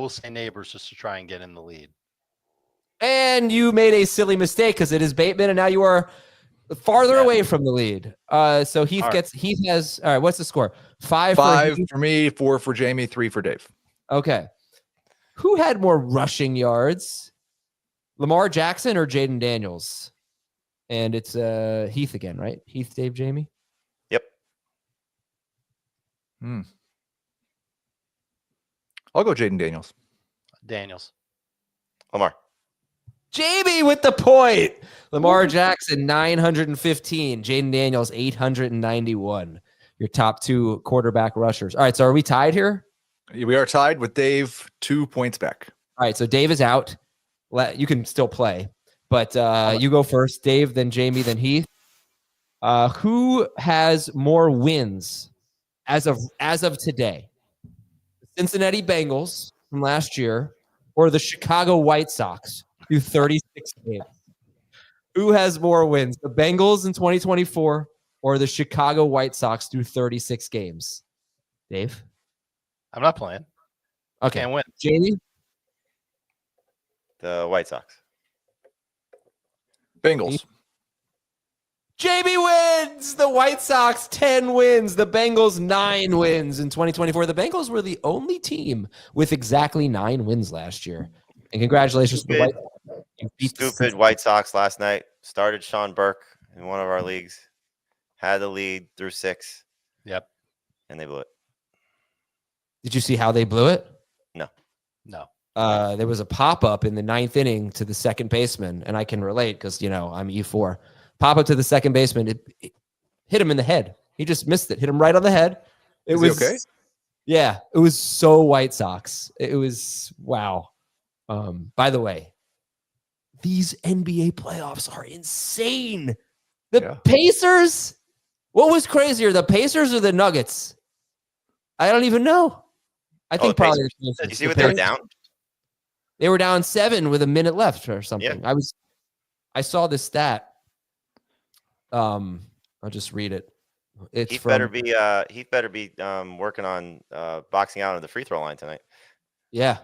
say Neighbors just to try and get in the lead. And you made a silly mistake because it is Bateman, and now you are farther away from the lead. So Heath has, all right, what's the score? 5 5 for Heath. for me, 4 for Jamie, 3 for Dave. Okay. Who had more rushing yards? Lamar Jackson or Jaden Daniels? And it's Heath again, right? Heath, Dave, Jamie? Yep. I'll go Jaden Daniels. Daniels. Lamar. Jamie with the point. Lamar Jackson, 915. Jaden Daniels, 891. Your top 2 quarterback rushers. All right, so are we tied here? We are tied with Dave, 2 points back. All right, so Dave is out. You can still play, but you go first. Dave, then Jamie, then Heath. Who has more wins as of today? The Cincinnati Bengals from last year or the Chicago White Sox through 36 games? Who has more wins, the Bengals in 2024 or the Chicago White Sox through 36 games? Dave? I'm not playing. Okay. Can't win. Jamie? The White Sox. Bengals. Jamie wins. The White Sox 10 wins. The Bengals 9 wins in 2024. The Bengals were the only team with exactly 9 wins last year. And congratulations to the White Sox. Stupid White Sox last night. Started Sean Burke in one of our leagues. Had the lead through 6. Yep. And they blew it. Did you see how they blew it? No. There was a pop-up in the 9th inning to the second baseman, and I can relate because, I'm E4. Pop-up to the second baseman. It hit him in the head. He just missed it. Hit him right on the head. Is he okay? Yeah, it was so White Sox. It was, wow. By the way, these NBA playoffs are insane. The Pacers, what was crazier, the Pacers or the Nuggets? I don't even know. I think probably. Did you see what they were down? They were down 7 with a minute left or something. Yeah. I saw this stat. I'll just read it. Heath better be working on boxing out of the free throw line tonight. Yeah.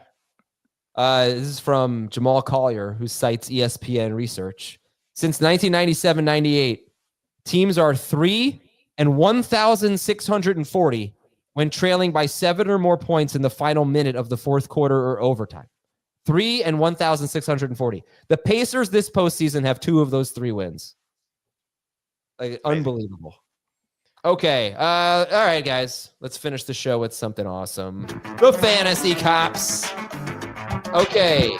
This is from Jamal Collier, who cites ESPN research. Since 1997-98, teams are 3 and 1,640 when trailing by 7 or more points in the final minute of the fourth quarter or overtime. 3 and 1,640. The Pacers this postseason have 2 of those 3 wins. Unbelievable. Okay. All right, guys. Let's finish the show with something awesome. The Fantasy Cops. Okay.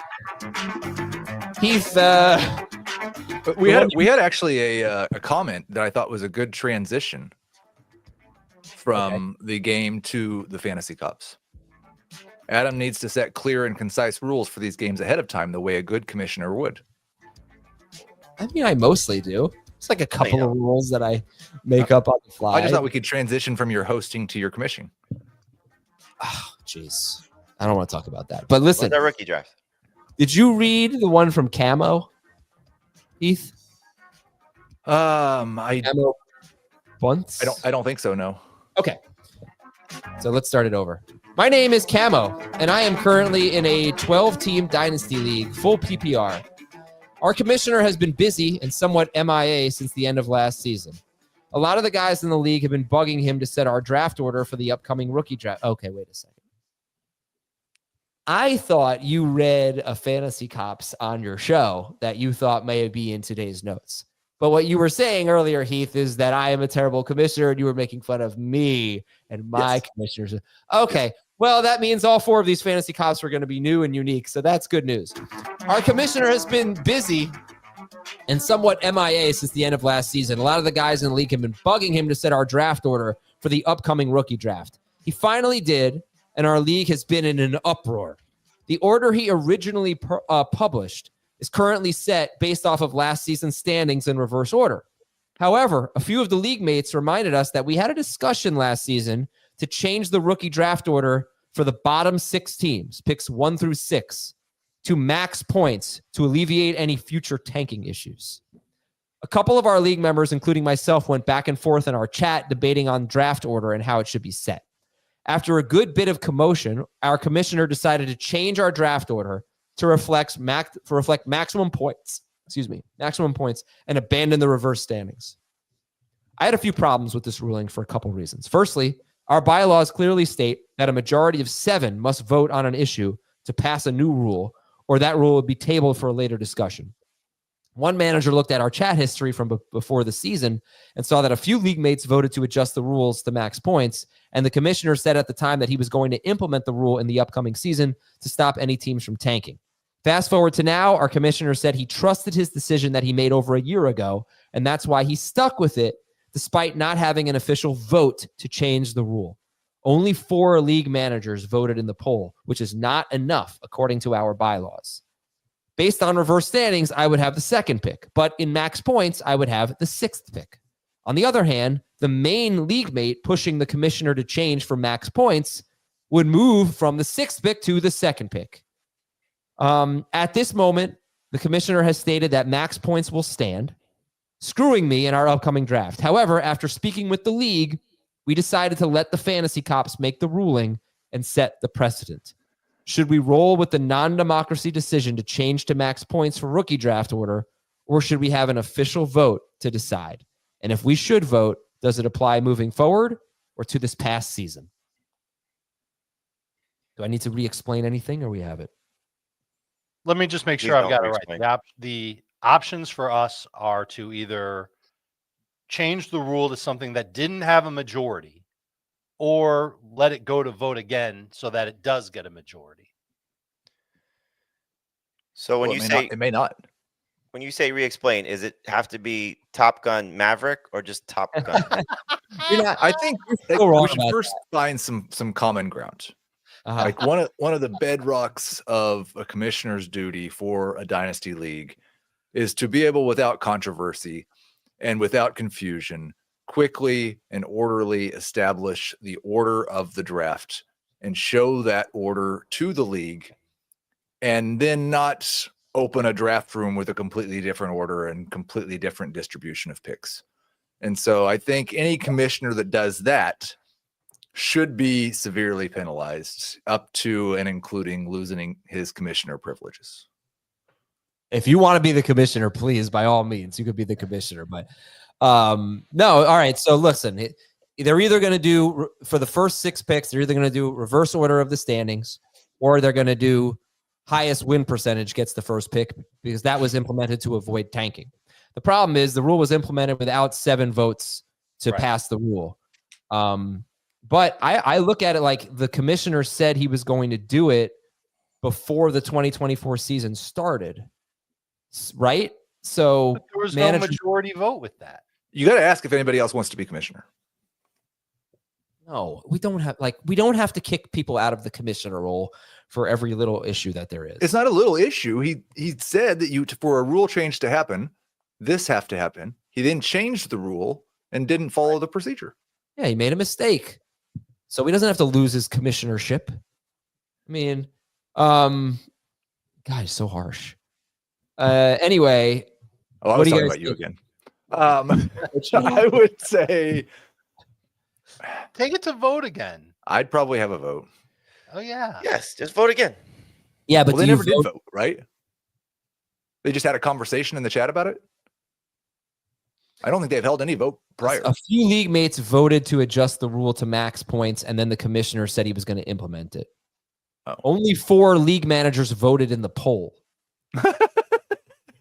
Heath, we had actually a comment that I thought was a good transition from the game to the Fantasy Cups. Adam needs to set clear and concise rules for these games ahead of time, the way a good commissioner would. I mean, I mostly do. It's like a couple of rules that I make up on the fly. I just thought we could transition from your hosting to your commissioning. Oh, jeez. I don't want to talk about that. But listen. What's our rookie draft? Did you read the one from Camo, Heath? Camo Bunts? I don't think so, no. Okay. So let's start it over. My name is Camo, and I am currently in a 12-team dynasty league, full PPR. Our commissioner has been busy and somewhat MIA since the end of last season. A lot of the guys in the league have been bugging him to set our draft order for the upcoming rookie draft. Okay, wait a second. I thought you read a Fantasy Cops on your show that you thought may be in today's notes. But what you were saying earlier, Heath, is that I am a terrible commissioner and you were making fun of me and my commissioners. Okay, well, that means all 4 of these Fantasy Cops are going to be new and unique, so that's good news. Our commissioner has been busy and somewhat MIA since the end of last season. A lot of the guys in the league have been bugging him to set our draft order for the upcoming rookie draft. He finally did, and our league has been in an uproar. The order he originally published is currently set based off of last season's standings in reverse order. However, a few of the league mates reminded us that we had a discussion last season to change the rookie draft order for the bottom 6 teams, picks 1 through 6, to max points to alleviate any future tanking issues. A couple of our league members, including myself, went back and forth in our chat debating on draft order and how it should be set. After a good bit of commotion, our commissioner decided to change our draft order to reflect maximum points. maximum points, and abandon the reverse standings. I had a few problems with this ruling for a couple reasons. Firstly, our bylaws clearly state that a majority of 7 must vote on an issue to pass a new rule, or that rule would be tabled for a later discussion. One manager looked at our chat history from before the season and saw that a few league mates voted to adjust the rules to max points, and the commissioner said at the time that he was going to implement the rule in the upcoming season to stop any teams from tanking. Fast forward to now, our commissioner said he trusted his decision that he made over a year ago, and that's why he stuck with it despite not having an official vote to change the rule. Only 4 league managers voted in the poll, which is not enough according to our bylaws. Based on reverse standings, I would have the 2nd pick, but in max points, I would have the 6th pick. On the other hand, the main league mate pushing the commissioner to change for max points would move from the 6th pick to the 2nd pick. At this moment, the commissioner has stated that max points will stand, screwing me in our upcoming draft. However, after speaking with the league, we decided to let the fantasy cops make the ruling and set the precedent. Should we roll with the non-democracy decision to change to max points for rookie draft order, or should we have an official vote to decide? And if we should vote, does it apply moving forward or to this past season? Do I need to re-explain anything, or we have it? Let me just make Please sure I've don't got it re-explain. right. The options for us are to either change the rule to something that didn't have a majority, or let it go to vote again so that it does get a majority. So when Well, you it may say not, it may not. when you say re-explain, is it have to be Top Gun Maverick or just Top Gun? I think so wrong we should about first find some common ground. Uh-huh. Like one of the bedrocks of a commissioner's duty for a dynasty league is to be able, without controversy and without confusion, quickly and orderly establish the order of the draft and show that order to the league, and then not open a draft room with a completely different order and completely different distribution of picks. And so I think any commissioner that does that should be severely penalized, up to and including losing his commissioner privileges. If you want to be the commissioner, please, by all means, you could be the commissioner. But no, all right. So listen, they're either going to do, for the first 6 picks, they're either going to do reverse order of the standings, or they're going to do highest win percentage gets the first pick, because that was implemented to avoid tanking. The problem is the rule was implemented without 7 votes to pass the rule. But I look at it like the commissioner said he was going to do it before the 2024 season started, right? So But there was no majority vote with that. You got to ask if anybody else wants to be commissioner. No, we don't have to kick people out of the commissioner role for every little issue that there is. It's not a little issue. He said that for a rule change to happen, this have to happen. He then changed the rule and didn't follow the procedure. Yeah, he made a mistake. So he doesn't have to lose his commissionership. I mean, God, he's so harsh. Anyway. Oh, I was talking about you again. I would say take it to vote again. I'd probably have a vote. Oh, yeah. Yes, just vote again. Yeah, but they never did vote, right? They just had a conversation in the chat about it. I don't think they've held any vote prior. A few league mates voted to adjust the rule to max points, and then the commissioner said he was going to implement it. Oh. Only 4 league managers voted in the poll.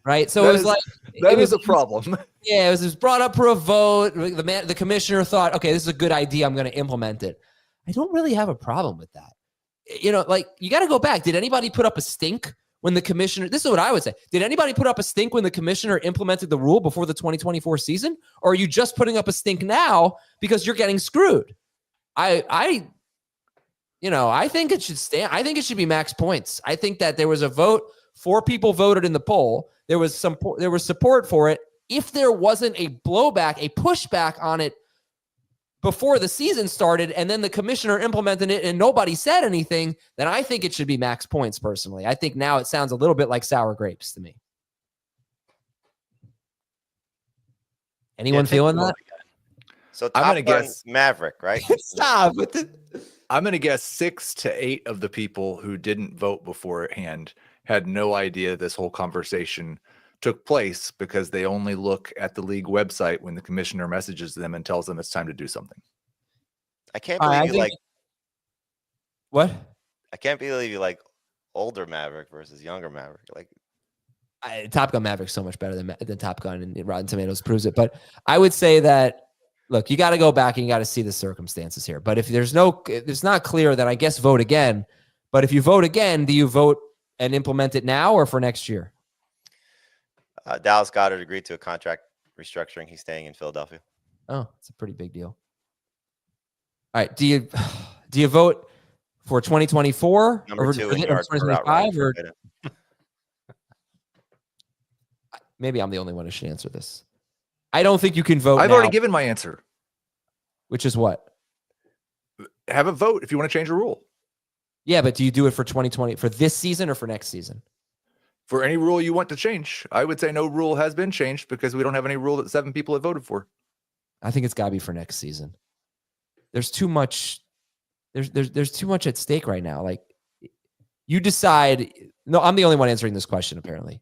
Right? So it was that is a problem. Yeah, it was brought up for a vote. The commissioner thought, okay, this is a good idea. I'm going to implement it. I don't really have a problem with that. You know, like, you got to go back. Did anybody put up a stink when the commissioner, this is what I would say. Did anybody put up a stink when the commissioner implemented the rule before the 2024 season? Or are you just putting up a stink now because you're getting screwed? I think it should stand. I think it should be max points. I think that there was a vote. 4 people voted in the poll. There was support for it. If there wasn't a blowback, a pushback on it before the season started, and then the commissioner implemented it and nobody said anything, then I think it should be max points, personally. I think now it sounds a little bit like sour grapes to me. Anyone feeling that? So I'm going to guess Maverick, right? Stop. I'm going to guess 6 to 8 of the people who didn't vote beforehand had no idea this whole conversation took place because they only look at the league website when the commissioner messages them and tells them it's time to do something. I can't believe what? I can't believe you like older Maverick versus younger Maverick. Like Top Gun Maverick's so much better than Top Gun, and Rotten Tomatoes proves it. But I would say that, look, you got to go back and you got to see the circumstances here. But if it's not clear, then I guess vote again. But if you vote again, do you vote and implement it now or for next year? Dallas Goedert agreed to a contract restructuring. He's staying in Philadelphia. Oh, it's a pretty big deal. All right, do you vote for 2024 Number 2 in or yards per route 2025 or? running. Maybe I'm the only one who should answer this. I don't think you can vote. I've now, already given my answer. which is what? Have a vote if you want to change a rule. Yeah, but do you do it for 2020 for this season or for next season? For any rule you want to change, I would say no rule has been changed because we don't have any rule that 7 people have voted for. I think it's got to be for next season. There's too much. There's too much at stake right now. Like, you decide. No, I'm the only one answering this question apparently.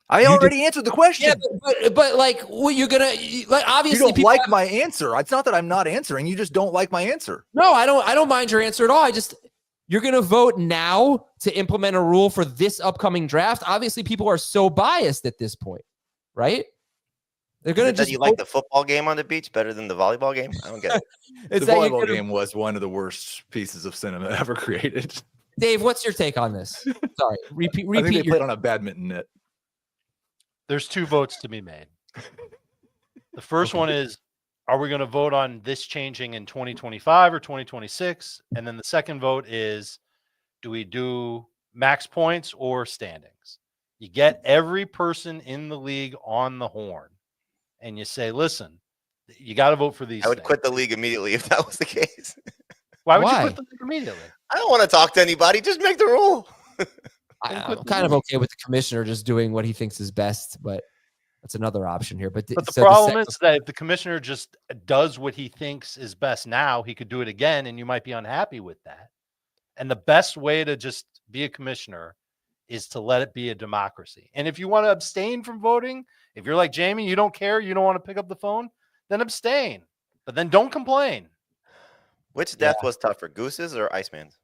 I already answered the question. Yeah, but like, what you're gonna like? Obviously, You don't like my answer. It's not that I'm not answering. You just don't like my answer. No, I don't mind your answer at all. You're gonna vote now to implement a rule for this upcoming draft. Obviously, people are so biased at this point, right? They're gonna just. You like the football game on the beach better than the volleyball game? I don't get it. The volleyball game was one of the worst pieces of cinema ever created. Dave, what's your take on this? Sorry, repeat. I think they played on a badminton net. There's 2 votes to be made. The first one is, are we going to vote on this changing in 2025 or 2026? And then the second vote is, do we do max points or standings? You get every person in the league on the horn and you say, listen, you got to vote for these. I would things. quit the league immediately if that was the case. Why would you quit the league immediately? I don't want to talk to anybody. Just make the rule. I'm kind of okay with the commissioner just doing what he thinks is best, but that's another option here. But the problem is that if the commissioner just does what he thinks is best now, he could do it again, and you might be unhappy with that. And the best way to just be a commissioner is to let it be a democracy. And if you want to abstain from voting, if you're like Jamie, you don't care, you don't want to pick up the phone, then abstain. But then don't complain. Which death was tougher, Goose's or Iceman's?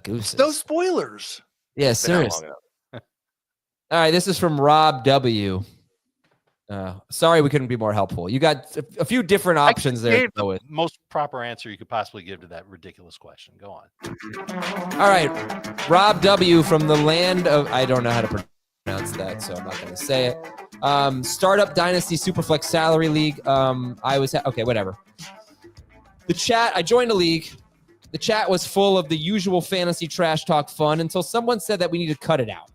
Gooses. Those spoilers. Yeah, seriously. All right, this is from Rob W. Sorry we couldn't be more helpful. You got a few different options there. The most proper answer you could possibly give to that ridiculous question. Go on. All right, Rob W. from the land of, I don't know how to pronounce that, so I'm not going to say it. Startup Dynasty Superflex Salary League. Okay, whatever. The chat, I joined a league. The chat was full of the usual fantasy trash talk fun until someone said that we need to cut it out.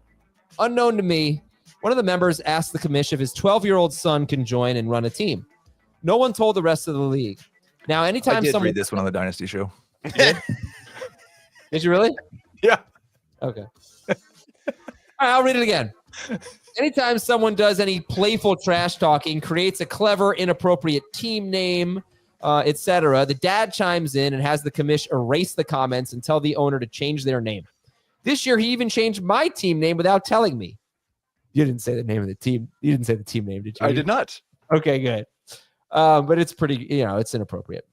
Unknown to me, one of the members asked the commish if his 12-year-old son can join and run a team. No one told the rest of the league. Now, anytime I did someone read this one on the Dynasty show. Did you really? Yeah. Okay. All right, I'll read it again. Anytime someone does any playful trash talking, creates a clever, inappropriate team name, etc., the dad chimes in and has the commish erase the comments and tell the owner to change their name. This year, he even changed my team name without telling me. You didn't say the name of the team. You didn't say the team name, did you? I did not. Okay, good. But it's pretty, it's inappropriate.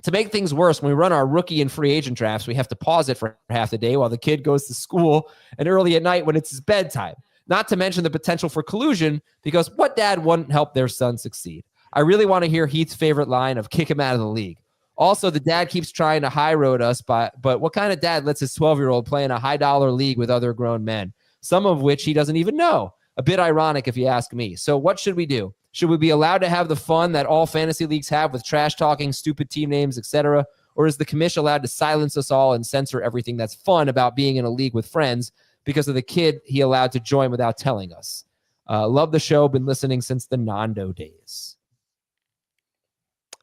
To make things worse, when we run our rookie and free agent drafts, we have to pause it for half the day while the kid goes to school and early at night when it's his bedtime. Not to mention the potential for collusion, because what dad wouldn't help their son succeed? I really want to hear Heath's favorite line of kick him out of the league. Also, the dad keeps trying to high road us, but what kind of dad lets his 12-year-old play in a high-dollar league with other grown men, some of which he doesn't even know? A bit ironic if you ask me. So what should we do? Should we be allowed to have the fun that all fantasy leagues have with trash talking, stupid team names, etc.? Or is the commission allowed to silence us all and censor everything that's fun about being in a league with friends because of the kid he allowed to join without telling us? Love the show. Been listening since the Nando days.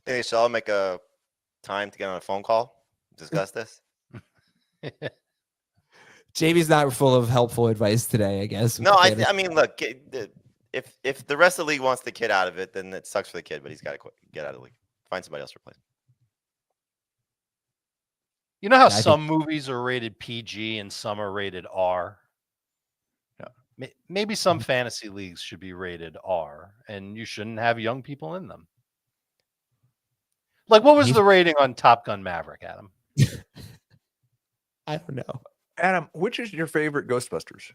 Hey, so I'll make a time to get on a phone call, discuss this. Jamie's not full of helpful advice today, I guess. No, I mean, look, if the rest of the league wants the kid out of it, then it sucks for the kid, but he's got to get out of the league. Find somebody else to replace him. You know how some movies are rated PG and some are rated R? Maybe some fantasy leagues should be rated R, and you shouldn't have young people in them. Like, what was the rating on Top Gun Maverick, Adam? I don't know. Adam, which is your favorite Ghostbusters?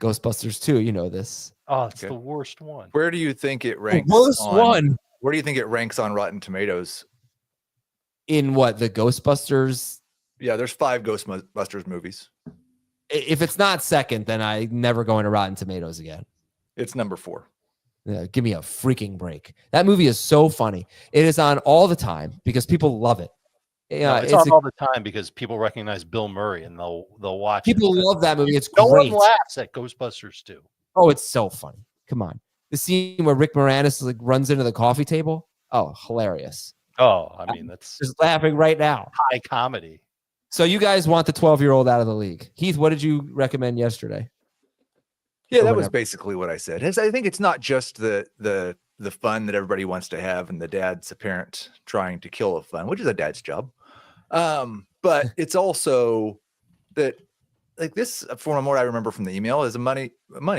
Ghostbusters 2, you know this. Oh, it's the worst one. Where do you think it ranks? One. Where do you think it ranks on Rotten Tomatoes? In what, the Ghostbusters? Yeah, there's 5 Ghostbusters movies. If it's not second, then I'm never going to Rotten Tomatoes again. It's number 4. Yeah, give me a freaking break. That movie is so funny. It is on all the time because people love it. Yeah, it's on all the time because people recognize Bill Murray and they'll watch it. People love that movie. It's no great. one laughs at Ghostbusters 2. Oh, it's so funny. Come on. The scene where Rick Moranis like runs into the coffee table. Oh, hilarious. Oh, I mean, that's just laughing right now. High comedy. So you guys want the 12-year-old out of the league. Heath, what did you recommend yesterday? Yeah, that was basically what I said. I think it's not just the fun that everybody wants to have and the dad's apparent trying to kill the fun, which is a dad's job. But it's also that, like, this, from what I remember from the email, is a money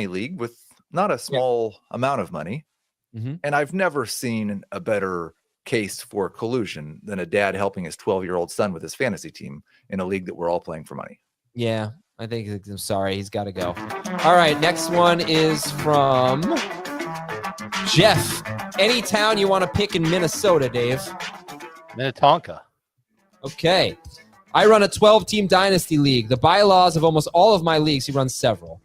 league with not a small amount of money. Mm-hmm. And I've never seen a better case for collusion than a dad helping his 12-year-old son with his fantasy team in a league that we're all playing for money. Yeah, I think, I'm sorry, he's got to go. All right, next one is from Jeff. Any town you want to pick in Minnesota, Dave? Minnetonka. Okay. I run a 12-team dynasty league. The bylaws of almost all of my leagues, he runs several,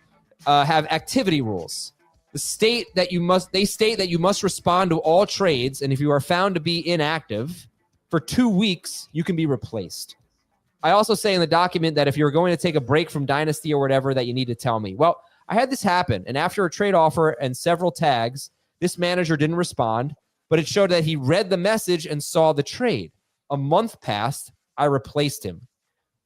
have activity rules. They state that you must respond to all trades, and if you are found to be inactive for 2 weeks, you can be replaced. I also say in the document that if you're going to take a break from Dynasty or whatever, that you need to tell me. Well, I had this happen, and after a trade offer and several tags, this manager didn't respond, but it showed that he read the message and saw the trade. A month passed. I replaced him.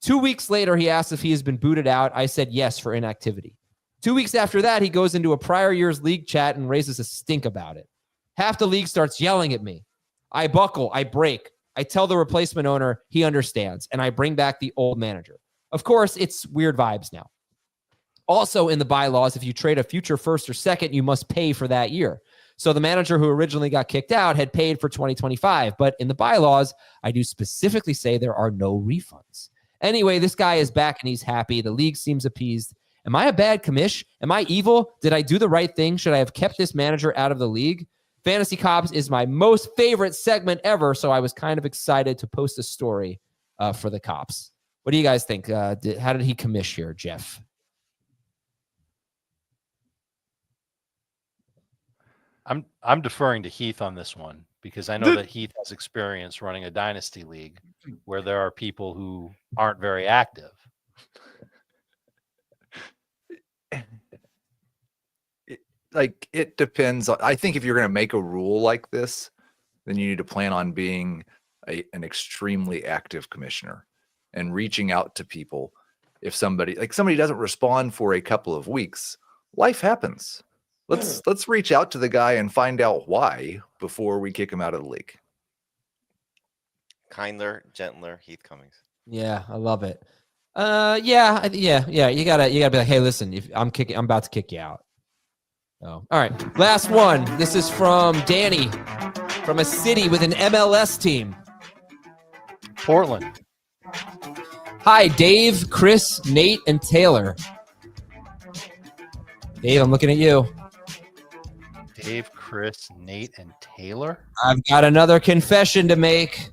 2 weeks later, he asked if he has been booted out. I said yes for inactivity. 2 weeks after that, he goes into a prior year's league chat and raises a stink about it. Half the league starts yelling at me. I buckle. I break. I tell the replacement owner he understands, and I bring back the old manager. Of course, it's weird vibes now. Also in the bylaws, if you trade a future first or second, you must pay for that year. So the manager who originally got kicked out had paid for 2025, but in the bylaws, I do specifically say there are no refunds. Anyway, this guy is back and he's happy. The league seems appeased. Am I a bad commish? Am I evil? Did I do the right thing? Should I have kept this manager out of the league? Fantasy Cops is my most favorite segment ever, so I was kind of excited to post a story for the Cops. What do you guys think? How did he commish here, Jeff? I'm deferring to Heath on this one because I know that Heath has experience running a dynasty league where there are people who aren't very active. It depends. I think if you're going to make a rule like this, then you need to plan on being an extremely active commissioner and reaching out to people. If somebody doesn't respond for a couple of weeks, life happens. Let's reach out to the guy and find out why before we kick him out of the league. Kinder, gentler Heath Cummings. Yeah, I love it. Yeah. You gotta be like, hey, listen, if I'm about to kick you out. Oh, all right. Last one. This is from Danny, from a city with an MLS team. Portland. Hi, Dave, Chris, Nate, and Taylor. Dave, I'm looking at you. Dave, Chris, Nate, and Taylor? I've got another confession to make.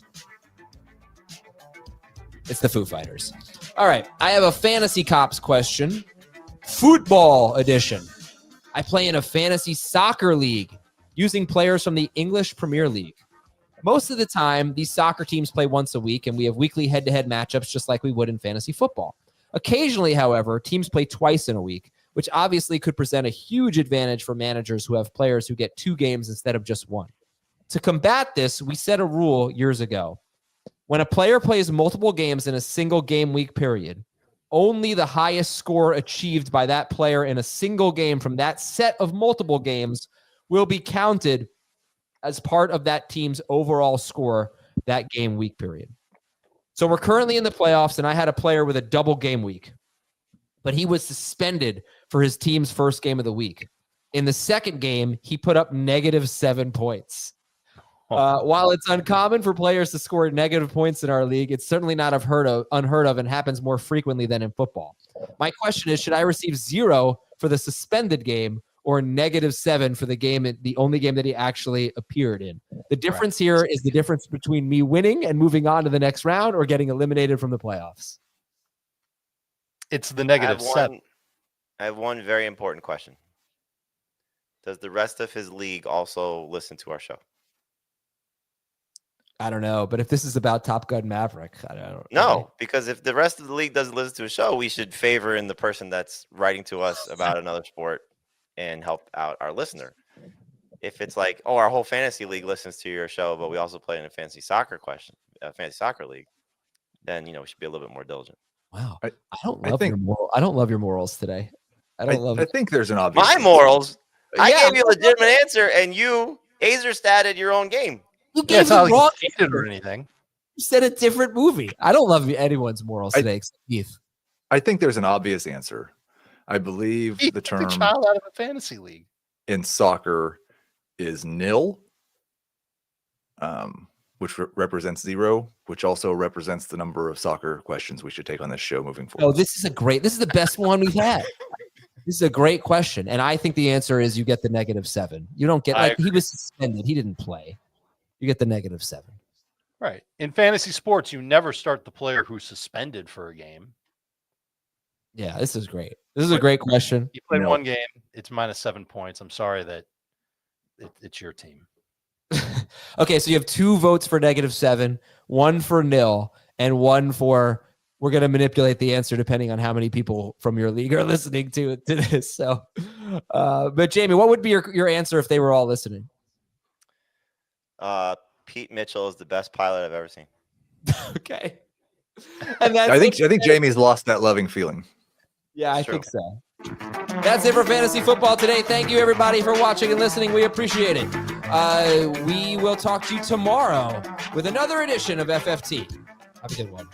It's the Foo Fighters. All right. I have a Fantasy Cops question. Football edition. I play in a fantasy soccer league using players from the English Premier League. Most of the time, these soccer teams play once a week, and we have weekly head-to-head matchups just like we would in fantasy football. Occasionally, however, teams play twice in a week, which obviously could present a huge advantage for managers who have players who get 2 games instead of just 1. To combat this, we set a rule years ago. When a player plays multiple games in a single game week period, only the highest score achieved by that player in a single game from that set of multiple games will be counted as part of that team's overall score that game week period. So we're currently in the playoffs, and I had a player with a double game week, but he was suspended for his team's first game of the week. In the second game, he put up -7 points. While it's uncommon for players to score negative points in our league, it's certainly not unheard of and happens more frequently than in football. My question is, should I receive 0 for the suspended game or -7 for the game, the only game that he actually appeared in? The difference here is the difference between me winning and moving on to the next round or getting eliminated from the playoffs. It's the -7. I have one very important question. Does the rest of his league also listen to our show? I don't know, but if this is about Top Gun Maverick, I don't know. No, because if the rest of the league doesn't listen to a show, we should favor in the person that's writing to us about another sport and help out our listener. If it's like, oh, our whole fantasy league listens to your show, but we also play in a fantasy soccer league, then we should be a little bit more diligent. Wow, I don't love your morals today. I think there's an obvious. My morals. I gave you a legitimate answer, and you Azer-statted your own game. You gave the wrong answer or anything. You said a different movie. I don't love anyone's morals today, except Keith. I think there's an obvious answer. I believe the term a child out of a fantasy league in soccer is nil, which represents 0, which also represents the number of soccer questions we should take on this show moving forward. Oh, this is the best one we've had. This is a great question. And I think the answer is you get the -7. You don't get, he was suspended. He didn't play. You get the -7. Right. In fantasy sports, you never start the player who's suspended for a game. Yeah, this is great. This is a great question. You play one game, it's -7 points. I'm sorry that it's your team. Okay, so you have 2 votes for -7, 1 for nil, and 1 for we're going to manipulate the answer depending on how many people from your league are listening to this. So, but Jamie, what would be your answer if they were all listening? Pete Mitchell is the best pilot I've ever seen. Okay. And that's I think Jamie's lost that loving feeling. Yeah, I think so. That's it for fantasy football today. Thank you, everybody, for watching and listening. We appreciate it. We will talk to you tomorrow with another edition of FFT. Have a good one.